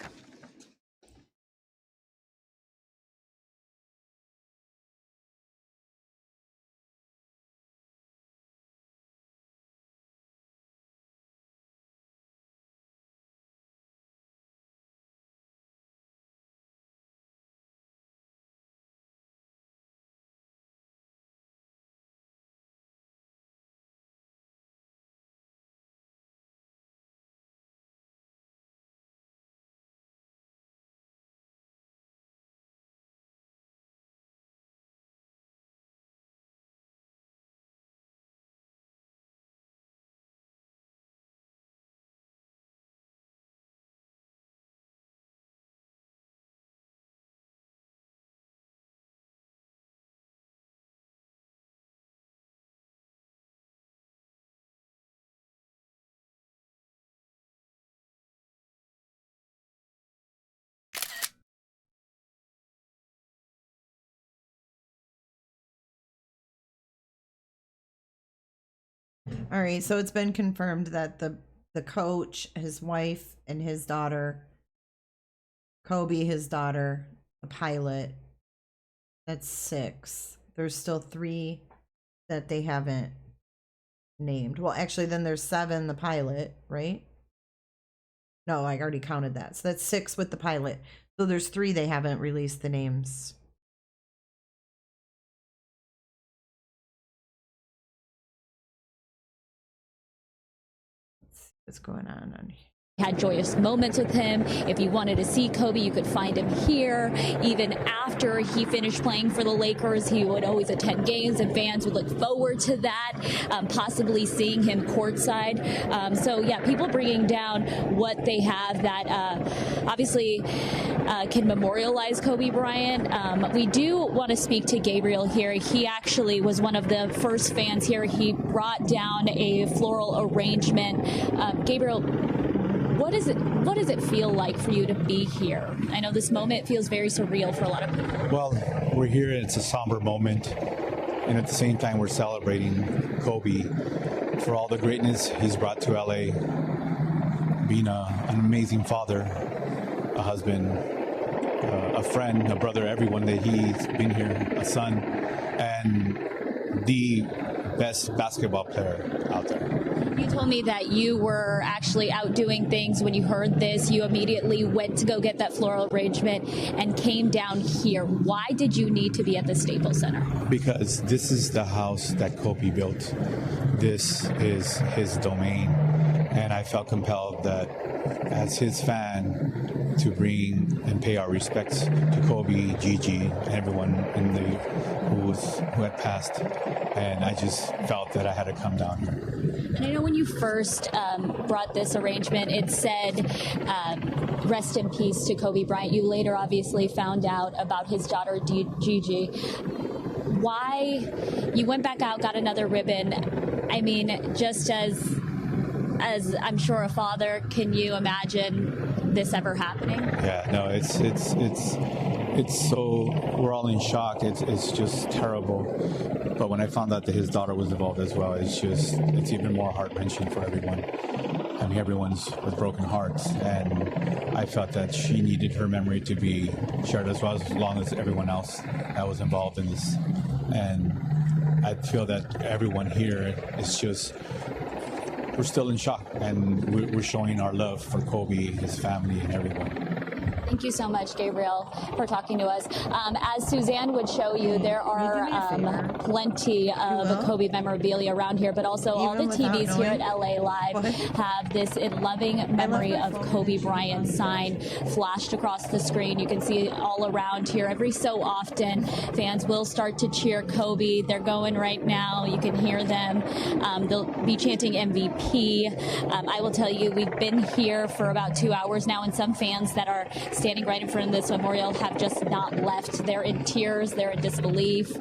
All right, so it's been confirmed that the coach, his wife, and his daughter, Kobe, his daughter, the pilot, that's 6. There's still 3 that they haven't named. Well, actually, then there's 7, the pilot, right? No, I already counted that. So that's 6 with the pilot. So there's 3 they haven't released the names. Let's see what's going on here. Had joyous moments with him. If you wanted to see Kobe, you could find him here. Even after he finished playing for the Lakers, he would always attend games, and fans would look forward to that, possibly seeing him courtside. So yeah, people bringing down what they have that obviously can memorialize Kobe Bryant. We do want to speak to Gabriel here. He actually was one of the first fans here. He brought down a floral arrangement. Gabriel, what does it feel like for you to be here? I know this moment feels very surreal for a lot of people. Well, we're here and it's a somber moment, and at the same time we're celebrating Kobe for all the greatness he's brought to LA, being an amazing father, a husband, a friend, a brother, everyone that he's been here, a son, and the best basketball player out there. You told me that you were actually out doing things when you heard this. You immediately went to go get that floral arrangement and came down here. Why did you need to be at the Staples Center? Because this is the house that Kobe built. This is his domain. And I felt compelled that as his fan to bring and pay our respects to Kobe, Gigi, and everyone who had passed. And I just felt that I had to come down here. And I know when you first brought this arrangement, it said, rest in peace to Kobe Bryant. You later obviously found out about his daughter, Gigi. Why? You went back out, got another ribbon. I mean, just as I'm sure a father, can you imagine this ever happening? Yeah, no, it's so, we're all in shock. It's just terrible. But when I found out that his daughter was involved as well, it's even more heart-wrenching for everyone. I mean, everyone's with broken hearts, and I felt that she needed her memory to be shared as well, as long as everyone else that was involved in this. And I feel that everyone here is just, we're still in shock, and we're showing our love for Kobe, his family, and everyone. Thank you so much, Gabriel, for talking to us. As Suzanne would show you, there are plenty of Kobe memorabilia around here, but also all the TVs here at LA Live have this in loving memory of Kobe Bryant sign flashed across the screen. You can see it all around here. Every so often, fans will start to cheer Kobe. They're going right now. You can hear them. They'll be chanting MVP. I will tell you, we've been here for about 2 hours now, and some fans that are standing right in front of this memorial have just not left. They're in tears, they're in disbelief.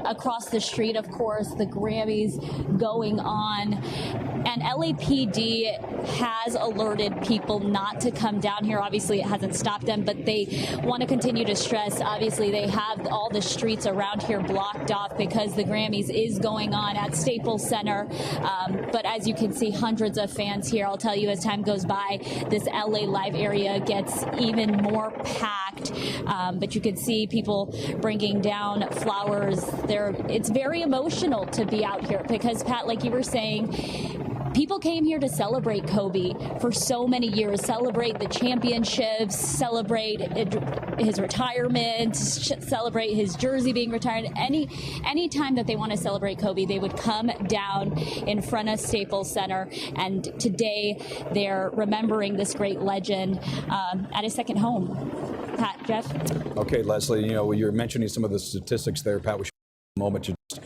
Across the street, of course, the Grammys going on. And LAPD has alerted people not to come down here. Obviously, it hasn't stopped them, but they want to continue to stress. Obviously, they have all the streets around here blocked off because the Grammys is going on at Staples Center. But as you can see, hundreds of fans here. I'll tell you, as time goes by, this LA Live area gets even more packed. But you can see people bringing down flowers. It's very emotional to be out here because, Pat, like you were saying, people came here to celebrate Kobe for so many years, celebrate the championships, celebrate his retirement, celebrate his jersey being retired. Any time that they want to celebrate Kobe, they would come down in front of Staples Center. And today they're remembering this great legend at his second home. Pat, Jeff? Okay, Leslie, you're mentioning some of the statistics there, Pat. We should take a moment to just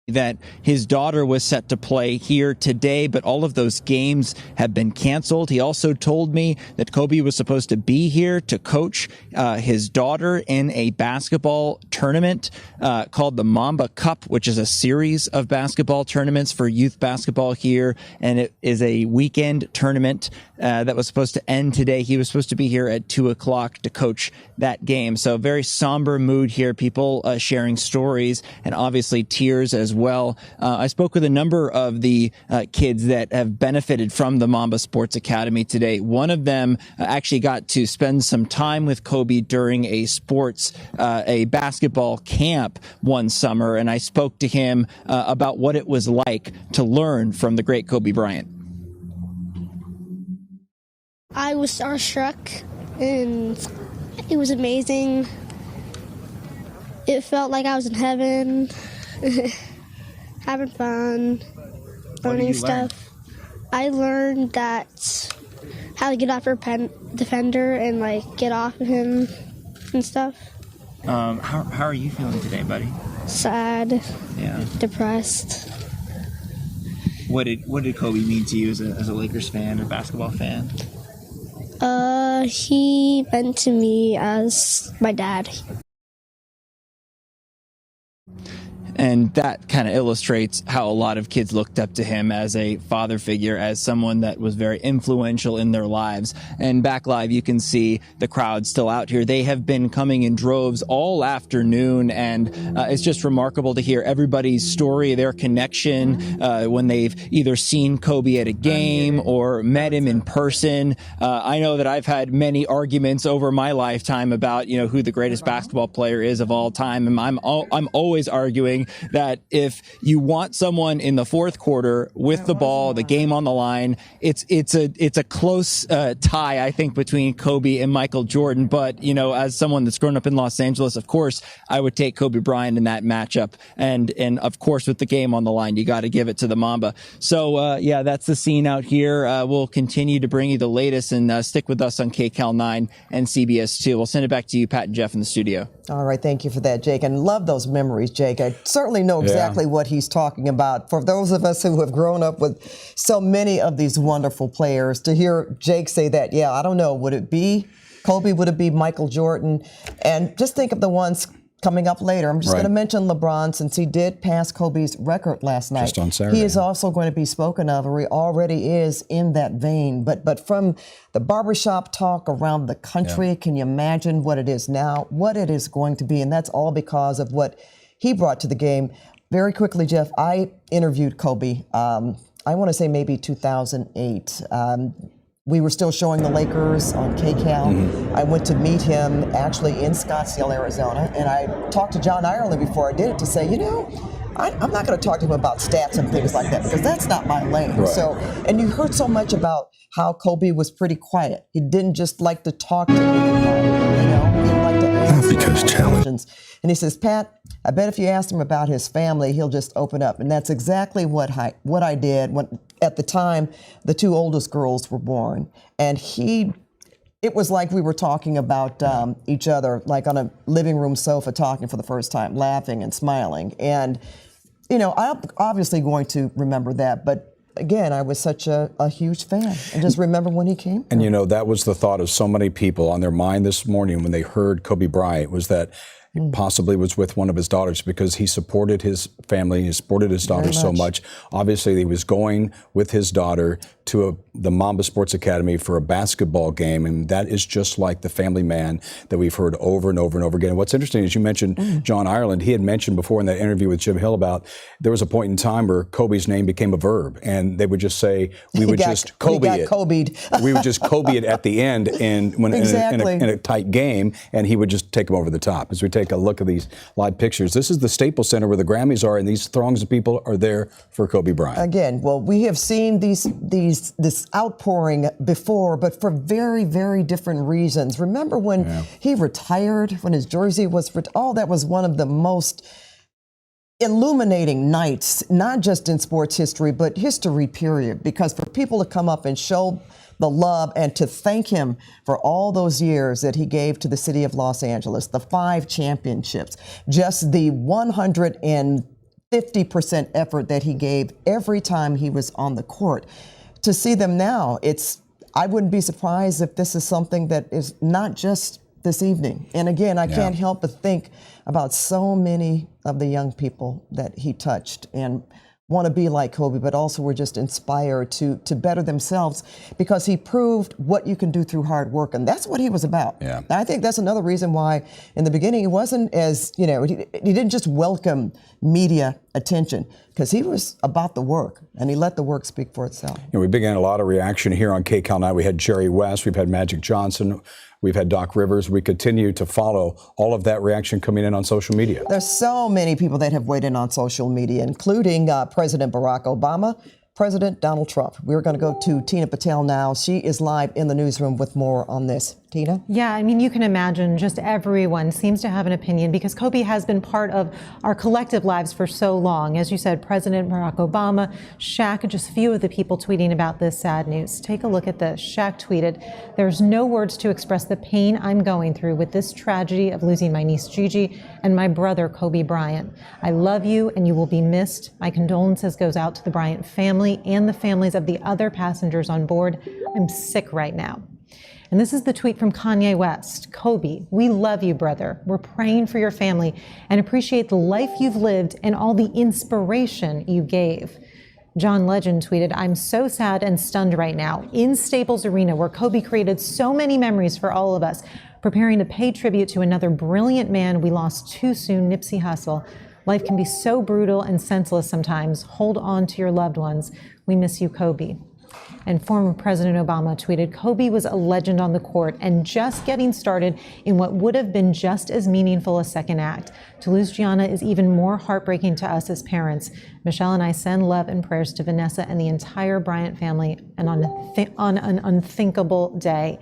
that his daughter was set to play here today, but all of those games have been canceled. He also told me that Kobe was supposed to be here to coach his daughter in a basketball tournament called the Mamba Cup, which is a series of basketball tournaments for youth basketball here, and it is a weekend tournament that was supposed to end today. He was supposed to be here at 2 o'clock to coach that game. So very somber mood here, people sharing stories and obviously tears as well. I spoke with a number of the kids that have benefited from the Mamba Sports Academy today. One of them actually got to spend some time with Kobe during a basketball camp one summer, and I spoke to him about what it was like to learn from the great Kobe Bryant. I was starstruck, and it was amazing. It felt like I was in heaven. Having fun, learning stuff. I learned that how to get after a defender and like get off of him and stuff. How are you feeling today, buddy? Sad. Yeah. Depressed. What did Kobe mean to you as a Lakers fan, a basketball fan? He meant to me as my dad. And that kind of illustrates how a lot of kids looked up to him as a father figure, as someone that was very influential in their lives. And back live, you can see the crowd still out here. They have been coming in droves all afternoon, and it's just remarkable to hear everybody's story, their connection when they've either seen Kobe at a game or met him in person. I know that I've had many arguments over my lifetime about, who the greatest basketball player is of all time. And I'm always arguing that if you want someone in the fourth quarter with the ball, the game on the line, it's a close tie, I think, between Kobe and Michael Jordan. But, as someone that's grown up in Los Angeles, of course, I would take Kobe Bryant in that matchup. And of course, with the game on the line, you got to give it to the Mamba. So, yeah, that's the scene out here. We'll continue to bring you the latest, and stick with us on KCAL 9 and CBS 2. We'll send it back to you, Pat and Jeff, in the studio. All right. Thank you for that, Jake. And love those memories, Jake. I certainly know exactly what he's talking about. For those of us who have grown up with so many of these wonderful players, to hear Jake say that, I don't know, would it be Kobe? Would it be Michael Jordan? And just think of the ones coming up later. I'm just going to mention LeBron, since he did pass Kobe's record last night. Just on Saturday. He is also going to be spoken of, or he already is in that vein. But from the barbershop talk around the country, can you imagine what it is now, what it is going to be? And that's all because of what he brought to the game. Very quickly, Jeff, I interviewed Kobe, I want to say maybe 2008. We were still showing the Lakers on KCAL. I went to meet him actually in Scottsdale, Arizona, and I talked to John Ireland before I did it to say, I'm not going to talk to him about stats and things like that, because that's not my lane. Right. So, and you heard so much about how Kobe was pretty quiet. He didn't just like to talk to anybody, he didn't like to answer questions. And he says, Pat, I bet if you asked him about his family, he'll just open up. And that's exactly what I did when, at the time, the two oldest girls were born. And it was like we were talking about each other, like on a living room sofa, talking for the first time, laughing and smiling. And, I'm obviously going to remember that. But again, I was such a huge fan. And just remember when he came. And that was the thought of so many people on their mind this morning when they heard Kobe Bryant, was that possibly was with one of his daughters, because he supported his family, he supported his daughter so much. Obviously, he was going with his daughter to the Mamba Sports Academy for a basketball game, and that is just like the family man that we've heard over and over and over again. And what's interesting is you mentioned John Ireland. He had mentioned before in that interview with Jim Hill about there was a point in time where Kobe's name became a verb, and they would just say, we would just Kobe it. We would just Kobe it at the end in a tight game, and he would just take him over the top. As we take a look at these live pictures, this is the Staples Center where the Grammys are, and these throngs of people are there for Kobe Bryant. Again, well, we have seen this outpouring before, but for very, very different reasons. Remember when he retired, when his jersey was, that was one of the most illuminating nights, not just in sports history, but history period, because for people to come up and show the love and to thank him for all those years that he gave to the city of Los Angeles, the 5 championships, just the 50% effort that he gave every time he was on the court. To see them now, I wouldn't be surprised if this is something that is not just this evening. And again, I can't help but think about so many of the young people that he touched and want to be like Kobe, but also were just inspired to better themselves because he proved what you can do through hard work. And that's what he was about. Yeah. I think that's another reason why in the beginning he wasn't as, he didn't just welcome media attention because he was about the work and he let the work speak for itself. We began a lot of reaction here on KCAL Night. We had Jerry West, we've had Magic Johnson, we've had Doc Rivers. We continue to follow all of that reaction coming in on social media. There's so many people that have weighed in on social media, including President Barack Obama, President Donald Trump. We're going to go to Tina Patel now. She is live in the newsroom with more on this. Tina? Yeah, I mean, you can imagine just everyone seems to have an opinion because Kobe has been part of our collective lives for so long. As you said, President Barack Obama, Shaq, just a few of the people tweeting about this sad news. Take a look at this. Shaq tweeted, "There's no words to express the pain I'm going through with this tragedy of losing my niece Gigi and my brother Kobe Bryant. I love you and you will be missed. My condolences goes out to the Bryant family and the families of the other passengers on board. I'm sick right now." And this is the tweet from Kanye West. "Kobe, we love you, brother. We're praying for your family and appreciate the life you've lived and all the inspiration you gave." John Legend tweeted, "I'm so sad and stunned right now. In Staples Arena, where Kobe created so many memories for all of us, preparing to pay tribute to another brilliant man we lost too soon, Nipsey Hussle. Life can be so brutal and senseless sometimes. Hold on to your loved ones. We miss you, Kobe." And former President Obama tweeted, "Kobe was a legend on the court and just getting started in what would have been just as meaningful a second act. To lose Gianna is even more heartbreaking to us as parents. Michelle and I send love and prayers to Vanessa and the entire Bryant family and on an unthinkable day."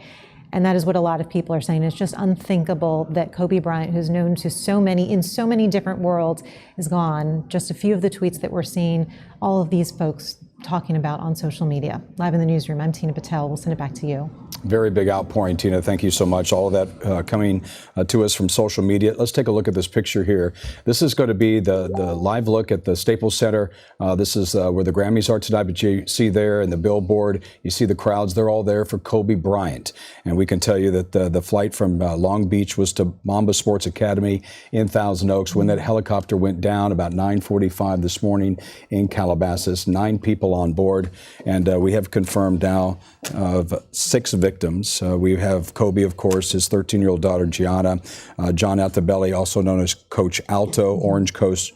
And that is what a lot of people are saying. It's just unthinkable that Kobe Bryant, who's known to so many in so many different worlds, is gone. Just a few of the tweets that we're seeing, all of these folks talking about on social media. Live in the newsroom, I'm Tina Patel. We'll send it back to you. Very big outpouring, Tina. Thank you so much. All of that coming to us from social media. Let's take a look at this picture here. This is going to be the live look at the Staples Center. This is where the Grammys are tonight, but you see there in the billboard, you see the crowds. They're all there for Kobe Bryant. And we can tell you that the flight from Long Beach was to Mamba Sports Academy in Thousand Oaks when that helicopter went down about 9:45 this morning in Calabasas. 9 people on board. And we have confirmed now of 6 victims. We have Kobe, of course, his 13-year-old daughter, Gianna, John Altobelli, also known as Coach Alto, Orange Coast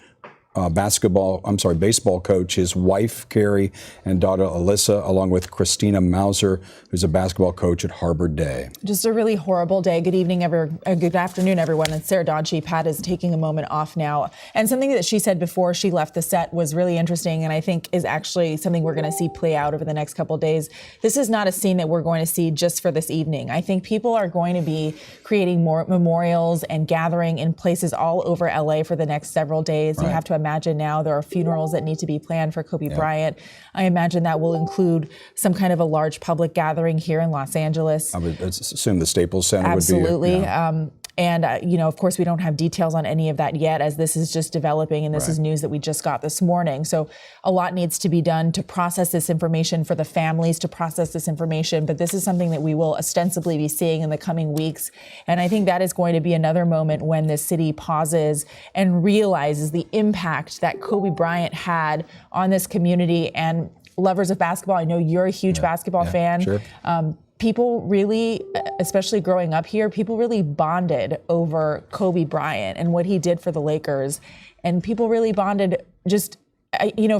baseball coach, his wife, Carrie, and daughter, Alyssa, along with Christina Mauser, who's a basketball coach at Harbor Day. Just a really horrible day. Good evening, good afternoon, everyone. And Sarah Donchie, Pat is taking a moment off now. And something that she said before she left the set was really interesting, and I think is actually something we're going to see play out over the next couple of days. This is not a scene that we're going to see just for this evening. I think people are going to be creating more memorials and gathering in places all over LA for the next several days. Right. You have to imagine now there are funerals that need to be planned for Kobe Bryant. I imagine that will include some kind of a large public gathering here in Los Angeles. I would assume the Staples Center Absolutely. would be. Absolutely. And, of course, we don't have details on any of that yet, as this is just developing, and this is news that we just got this morning. So a lot needs to be done to process this information, for the families to process this information. But this is something that we will ostensibly be seeing in the coming weeks. And I think that is going to be another moment when this city pauses and realizes the impact that Kobe Bryant had on this community and lovers of basketball. I know you're a huge basketball fan. Sure. People really, especially growing up here, people really bonded over Kobe Bryant and what he did for the Lakers. And people really bonded just,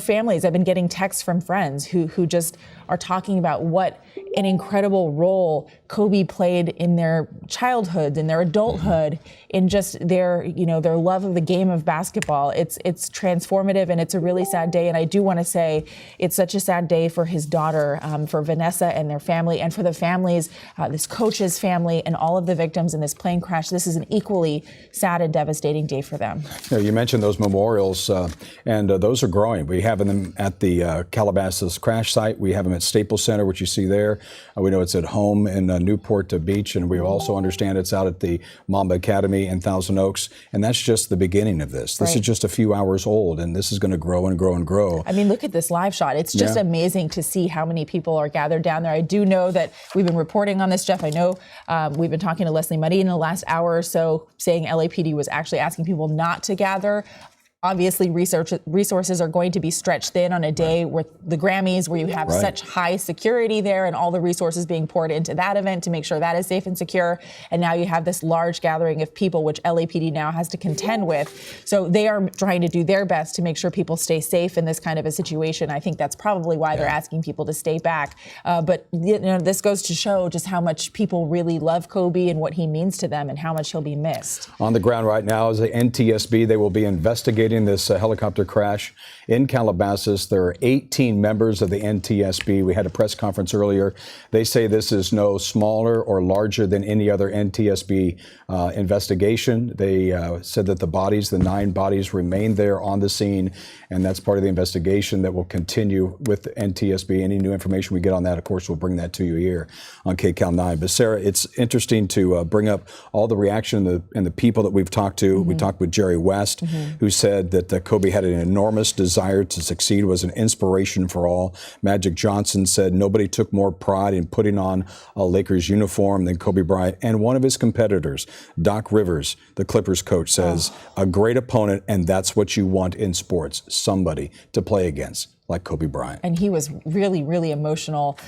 families. I've been getting texts from friends who just are talking about what an incredible role Kobe played in their childhood, in their adulthood, in just their love of the game of basketball. It's transformative, and it's a really sad day. And I do want to say it's such a sad day for his daughter, for Vanessa and their family, and for the families, this coach's family, and all of the victims in this plane crash. This is an equally sad and devastating day for them. You mentioned those memorials, and those are growing. We have them at the Calabasas crash site. We have them at at Staples Center, which you see there. We know it's at home in Newport Beach, and we also understand it's out at the Mamba Academy in Thousand Oaks. And that's just the beginning of this. This is just a few hours old, and this is going to grow and grow and grow. I mean, look at this live shot. It's just amazing to see how many people are gathered down there. I do know that we've been reporting on this, Jeff. I know we've been talking to Leslie Muddy in the last hour or so, saying LAPD was actually asking people not to gather. Obviously, resources are going to be stretched thin on a day with the Grammys, where you have such high security there, and all the resources being poured into that event to make sure that is safe and secure. And now you have this large gathering of people, which LAPD now has to contend with. So they are trying to do their best to make sure people stay safe in this kind of a situation. I think that's probably why they're asking people to stay back. But this goes to show just how much people really love Kobe and what he means to them, and how much he'll be missed. On the ground right now is the NTSB. They will be investigating this helicopter crash in Calabasas. There are 18 members of the NTSB. We had a press conference earlier. They say this is no smaller or larger than any other NTSB investigation. They said that the 9 bodies remain there on the scene, and that's part of the investigation that will continue with the NTSB. Any new information we get on that, of course, we'll bring that to you here on KCAL 9. But Sarah, it's interesting to bring up all the reaction and the people that we've talked to. We talked with Jerry West, who said that Kobe had an enormous desire to succeed, was an inspiration for all. Magic Johnson said nobody took more pride in putting on a Lakers uniform than Kobe Bryant. And one of his competitors, Doc Rivers, the Clippers coach, says a great opponent, and that's what you want in sports, somebody to play against, like Kobe Bryant. And he was really, really emotional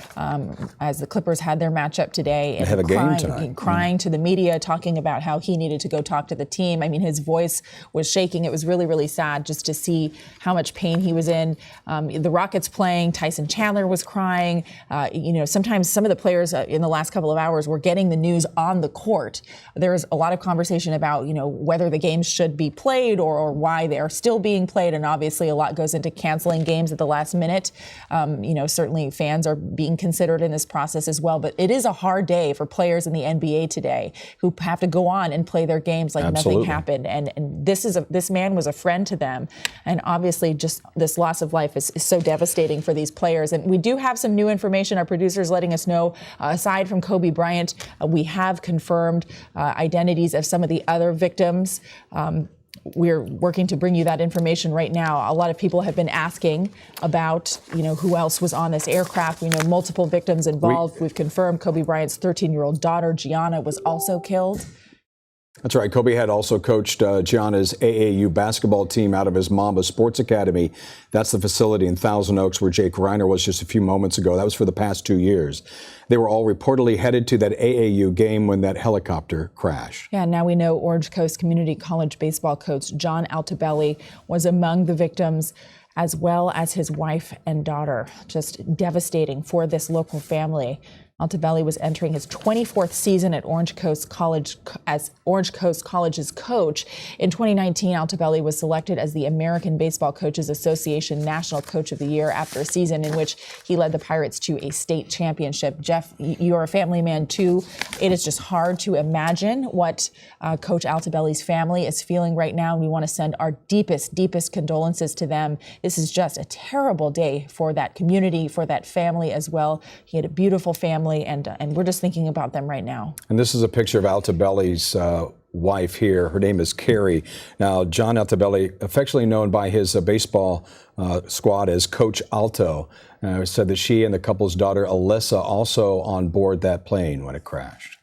as the Clippers had their matchup today. And they have a game time. Crying to the media, talking about how he needed to go talk to the team. I mean, his voice was shaking. It was really, really sad just to see how much pain he was in. The Rockets playing, Tyson Chandler was crying. Sometimes some of the players in the last couple of hours were getting the news on the court. There was a lot of conversation about, whether the games should be played or why they are still being played. And obviously a lot goes into canceling games at the last minute. Certainly fans are being considered in this process as well, but it is a hard day for players in the NBA today who have to go on and play their games like nothing happened. And this man was a friend to them. And obviously just this loss of life is so devastating for these players. And we do have some new information. Our producer's letting us know, aside from Kobe Bryant, we have confirmed identities of some of the other victims. We're working to bring you that information right now. A lot of people have been asking about, who else was on this aircraft. We know multiple victims involved. We've confirmed Kobe Bryant's 13-year-old daughter, Gianna, was also killed. That's right. Kobe had also coached Gianna's AAU basketball team out of his Mamba Sports Academy. That's the facility in Thousand Oaks where Jake Reiner was just a few moments ago. That was for the past 2 years. They were all reportedly headed to that AAU game when that helicopter crashed. Yeah, now we know Orange Coast Community College baseball coach John Altobelli was among the victims, as well as his wife and daughter. Just devastating for this local family. Altobelli was entering his 24th season at Orange Coast College as Orange Coast College's coach. In 2019, Altobelli was selected as the American Baseball Coaches Association National Coach of the Year after a season in which he led the Pirates to a state championship. Jeff, you're a family man too. It is just hard to imagine what Coach Altobelli's family is feeling right now. We want to send our deepest condolences to them. This is just a terrible day for that community, for that family as well. He had a beautiful family. And we're just thinking about them right now. And this is a picture of Altobelli's wife here. Her name is Carrie. Now, John Altobelli, affectionately known by his baseball squad as Coach Alto, said that she and the couple's daughter, Alyssa, also on board that plane when it crashed.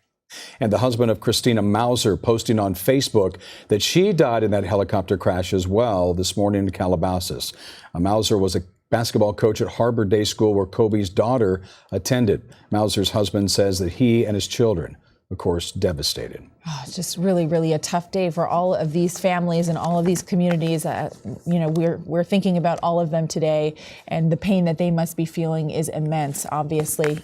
And the husband of Christina Mauser posting on Facebook that she died in that helicopter crash as well this morning in Calabasas. Mauser was a basketball coach at Harbor Day School where Kobe's daughter attended. Mauser's husband says that he and his children, of course, devastated. Oh, it's just really, really a tough day for all of these families and all of these communities. We're thinking about all of them today, and the pain that they must be feeling is immense. Obviously,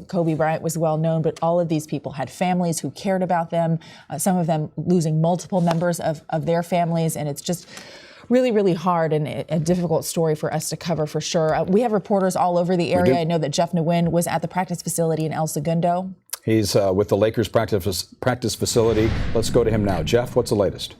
Kobe Bryant was well known, but all of these people had families who cared about them, some of them losing multiple members of their families, and it's just really, really hard and a difficult story for us to cover for sure. We have reporters all over the area. I know that Jeff Nguyen was at the practice facility in El Segundo. He's with the Lakers practice facility. Let's go to him now. Jeff, what's the latest?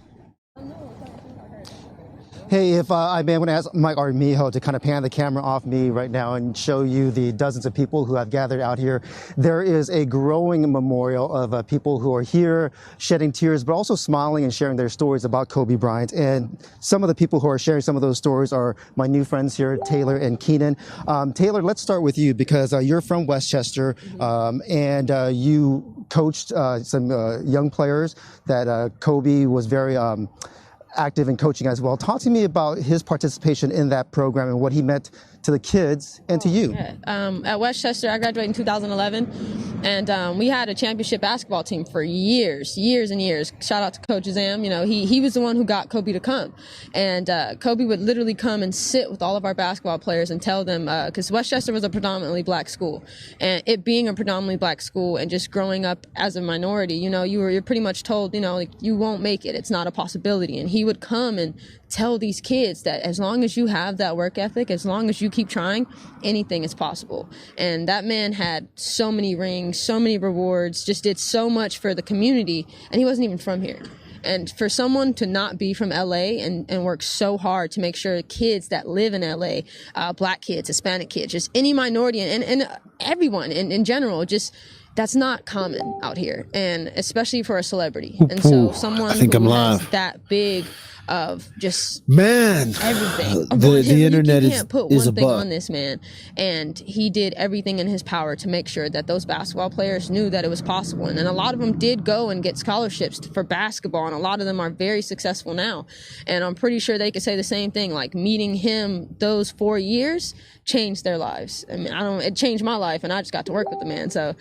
Hey, if I may, I'm going to ask Mike Armijo to kind of pan the camera off me right now and show you the dozens of people who have gathered out here. There is a growing memorial of people who are here shedding tears, but also smiling and sharing their stories about Kobe Bryant. And some of the people who are sharing some of those stories are my new friends here, Taylor and Keenan. Taylor, let's start with you because you're from Westchester and you coached some young players that Kobe was very active in coaching as well. Talk to me about his participation in that program and what he meant to the kids and to you. At Westchester, I graduated in 2011, and we had a championship basketball team for years and years. Shout out to Coach Zam. You know, he was the one who got Kobe to come, and Kobe would literally come and sit with all of our basketball players and tell them, because Westchester was a predominantly black school, and it being a predominantly black school and just growing up as a minority, you know, you're pretty much told, you know, like, you won't make it. It's not a possibility. And he would come and tell these kids that as long as you have that work ethic, as long as you keep trying, anything is possible. And that man had so many rings, so many rewards, just did so much for the community, and he wasn't even from here. And for someone to not be from LA and work so hard to make sure kids that live in LA, black kids, Hispanic kids, just any minority and everyone in general, just that's not common out here, and especially for a celebrity. And so someone who has that big of just everything. The internet you can't put is one a thing bug. on this man, and he did everything in his power to make sure that those basketball players knew that it was possible. And a lot of them did go and get scholarships for basketball, and a lot of them are very successful now. And I'm pretty sure they could say the same thing. Like, meeting him those 4 years changed their lives. I mean, it changed my life, and I just got to work with the man. So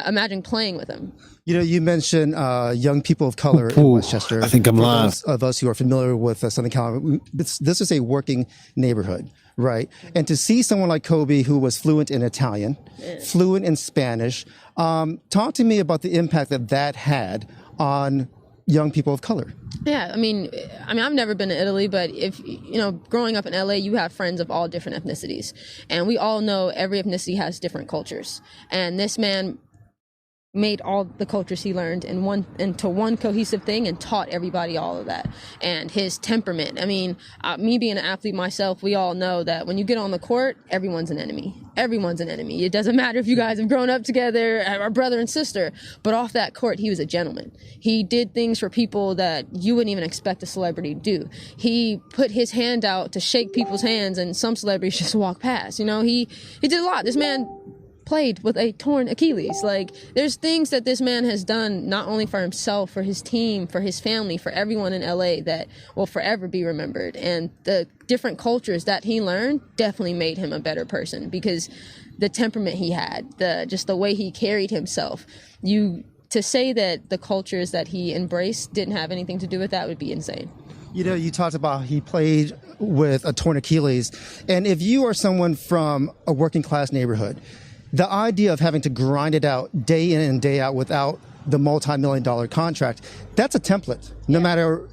imagine playing with him. You know, you mentioned young people of color in Westchester. I think I'm For live. those of us who are familiar with Southern California, this is a working neighborhood, right? And to see someone like Kobe, who was fluent in Italian, fluent in Spanish, talk to me about the impact that had on young people of color. Yeah, I mean, I've never been to Italy, but if, you know, growing up in LA, you have friends of all different ethnicities. And we all know every ethnicity has different cultures. And this man made all the cultures he learned into one cohesive thing and taught everybody all of that. And his temperament. I mean, me being an athlete myself, we all know that when you get on the court, everyone's an enemy. Everyone's an enemy. It doesn't matter if you guys have grown up together, are brother and sister, but off that court, he was a gentleman. He did things for people that you wouldn't even expect a celebrity to do. He put his hand out to shake people's hands, and some celebrities just walk past. You know, he did a lot. This man played with a torn Achilles. Like, there's things that this man has done, not only for himself, for his team, for his family, for everyone in LA, that will forever be remembered. And the different cultures that he learned definitely made him a better person, because the temperament he had, just the way he carried himself, to say that the cultures that he embraced didn't have anything to do with that would be insane. You know, you talked about he played with a torn Achilles. And if you are someone from a working class neighborhood, the idea of having to grind it out day in and day out without the multi-million-dollar contract, that's a template, no matter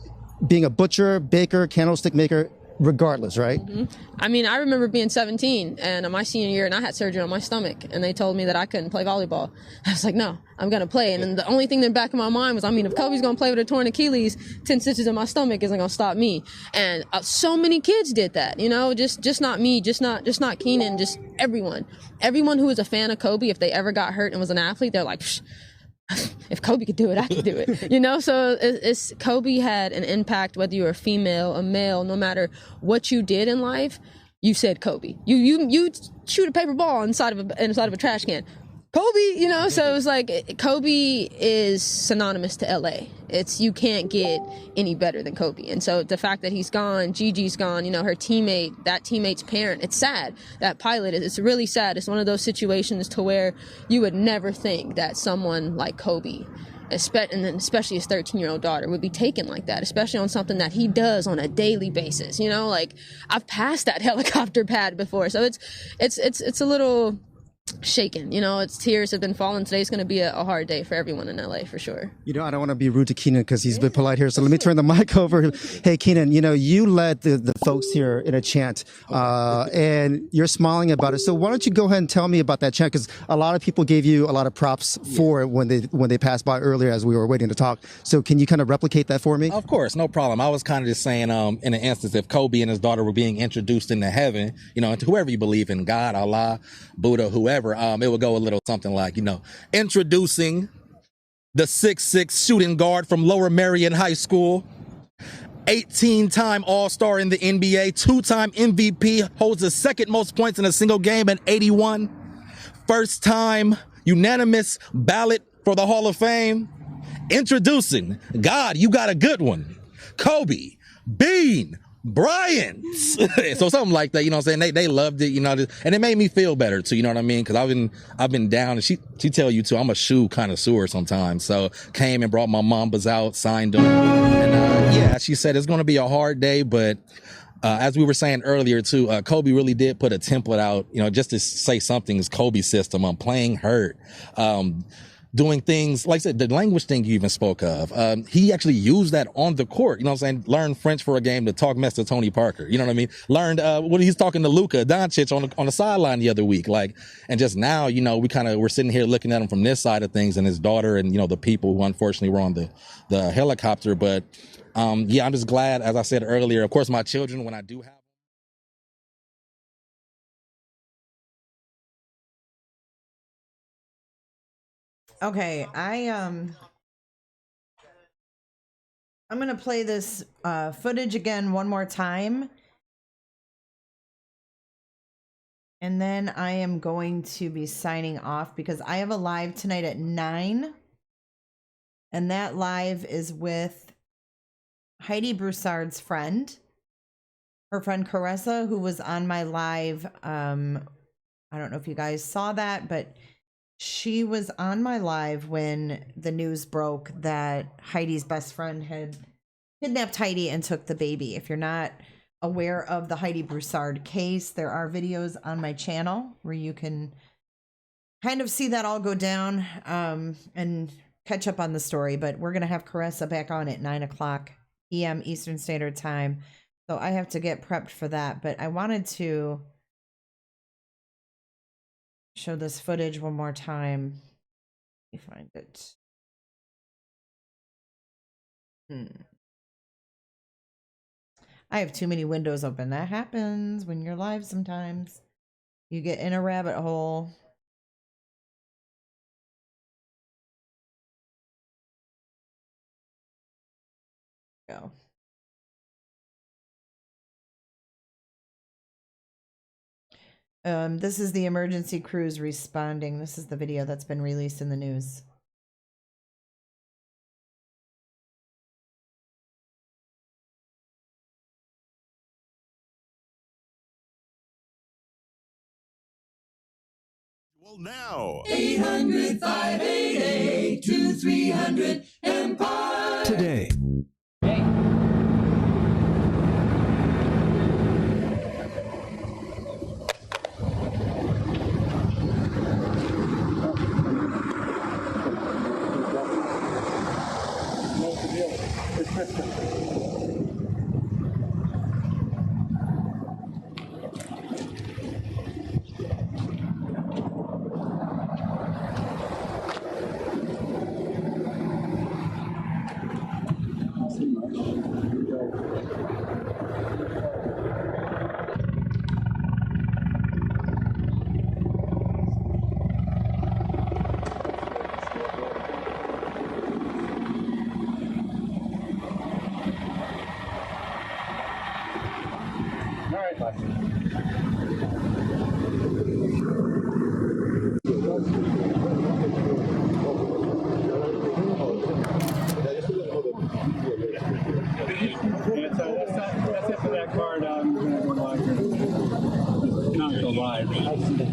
being a butcher, baker, candlestick maker, regardless, right? Mm-hmm. I mean, I remember being 17 and my senior year, and I had surgery on my stomach, and they told me that I couldn't play volleyball. I was like, no, I'm going to play. And then the only thing in the back of my mind was, I mean, if Kobe's going to play with a torn Achilles, 10 stitches in my stomach isn't going to stop me. And so many kids did that, you know, just not me, just not Keenan, just everyone. Everyone who was a fan of Kobe, if they ever got hurt and was an athlete, they're like, psh, if Kobe could do it, I could do it. You know, so Kobe had an impact, whether you were a female, a male, no matter what you did in life, you said Kobe. You shoot a paper ball inside of a trash can. Kobe, you know, so it was like Kobe is synonymous to LA. You can't get any better than Kobe. And so the fact that he's gone, Gigi's gone, you know, her teammate, that teammate's parent, it's sad. That pilot, it's really sad. It's one of those situations to where you would never think that someone like Kobe, and then especially his 13-year-old daughter, would be taken like that, especially on something that he does on a daily basis. You know, like, I've passed that helicopter pad before. So it's a little, shaken. You know, its tears have been falling. Today's going to be a hard day for everyone in LA for sure. You know, I don't want to be rude to Keenan because he's been polite here. So let me turn the mic over. Hey, Keenan, you know, you led the folks here in a chant, and you're smiling about it. So why don't you go ahead and tell me about that chant? Because a lot of people gave you a lot of props for it when they passed by earlier as we were waiting to talk. So can you kind of replicate that for me? Of course, no problem. I was kind of just saying, in an instance, if Kobe and his daughter were being introduced into heaven, you know, to whoever you believe in, God, Allah, Buddha, whoever, it would go a little something like, you know, introducing the 6'6" shooting guard from Lower Merion High School, 18-time All-Star in the NBA, 2-time MVP, holds the second most points in a single game at 81, first-time unanimous ballot for the Hall of Fame. Introducing, God, you got a good one, Kobe Bean Bryant. So something like that, you know what I'm saying? They loved it, you know, and it made me feel better too, you know what I mean? Because I've been down, and she tell you too, I'm a shoe connoisseur sometimes. So came and brought my Mambas out, signed them, and yeah, she said it's going to be a hard day, but as we were saying earlier too, Kobe really did put a template out, you know, just to say something is Kobe's system. I'm playing hurt. Doing things, like I said, the language thing you even spoke of. He actually used that on the court, you know what I'm saying? Learned French for a game to talk mess to Tony Parker, you know what I mean? Learned what he's talking to Luka Doncic on the sideline the other week. Like, and just now, you know, we're sitting here looking at him from this side of things, and his daughter and, you know, the people who unfortunately were on the helicopter. But yeah, I'm just glad, as I said earlier, of course, my children, when I do have. Okay, I'm gonna play this footage again one more time, and then I am going to be signing off because I have a live tonight at 9, and that live is with Heidi Broussard's friend, her friend Caressa, who was on my live. I don't know if you guys saw that, but she was on my live when the news broke that Heidi's best friend had kidnapped Heidi and took the baby. If you're not aware of the Heidi Broussard case, there are videos on my channel where you can kind of see that all go down and catch up on the story. But we're going to have Caressa back on at 9:00 p.m. Eastern Standard Time. So I have to get prepped for that. But I wanted to show this footage one more time. Let me find it. I have too many windows open. That happens when you're live sometimes. You get in a rabbit hole. Go. This is the emergency crews responding. This is the video that's been released in the news. Well, now 800-588-2300 Empire. Today.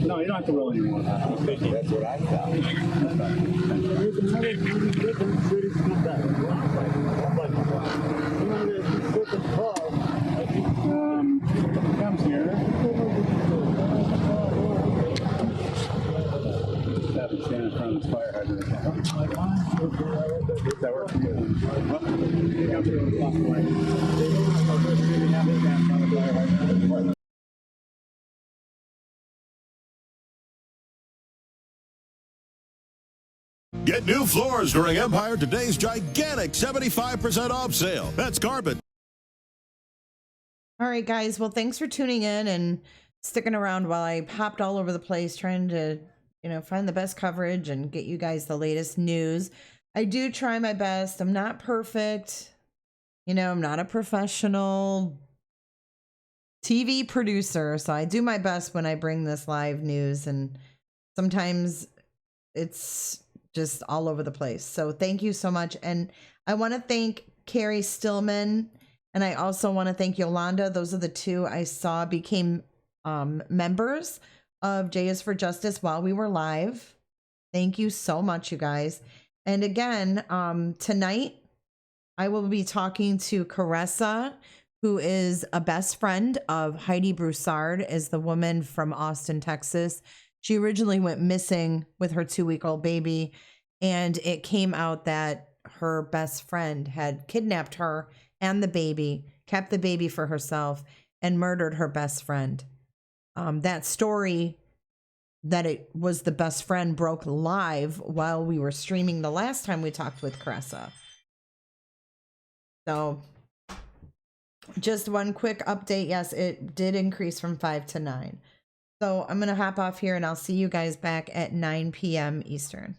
No, you don't have to roll anymore. That's what I thought. Comes here. Get new floors during Empire Today's gigantic 75% off sale. That's carpet. All right, guys. Well, thanks for tuning in and sticking around while I hopped all over the place trying to, find the best coverage and get you guys the latest news. I do try my best. I'm not perfect. I'm not a professional TV producer, so I do my best when I bring this live news, and sometimes it's just all over the place. So thank you so much. And I want to thank Carrie Stillman, and I also want to thank Yolanda. Those are the two I saw became members of J is for Justice while we were live. Thank you so much, you guys. And again, tonight I will be talking to Caressa, who is a best friend of Heidi Broussard, is the woman from Austin, Texas. She originally went missing with her 2-week-old baby, and it came out that her best friend had kidnapped her and the baby, kept the baby for herself, and murdered her best friend. That story that it was the best friend broke live while we were streaming the last time we talked with Caressa. So just one quick update. Yes, it did increase from 5 to 9. So I'm going to hop off here and I'll see you guys back at 9 p.m. Eastern.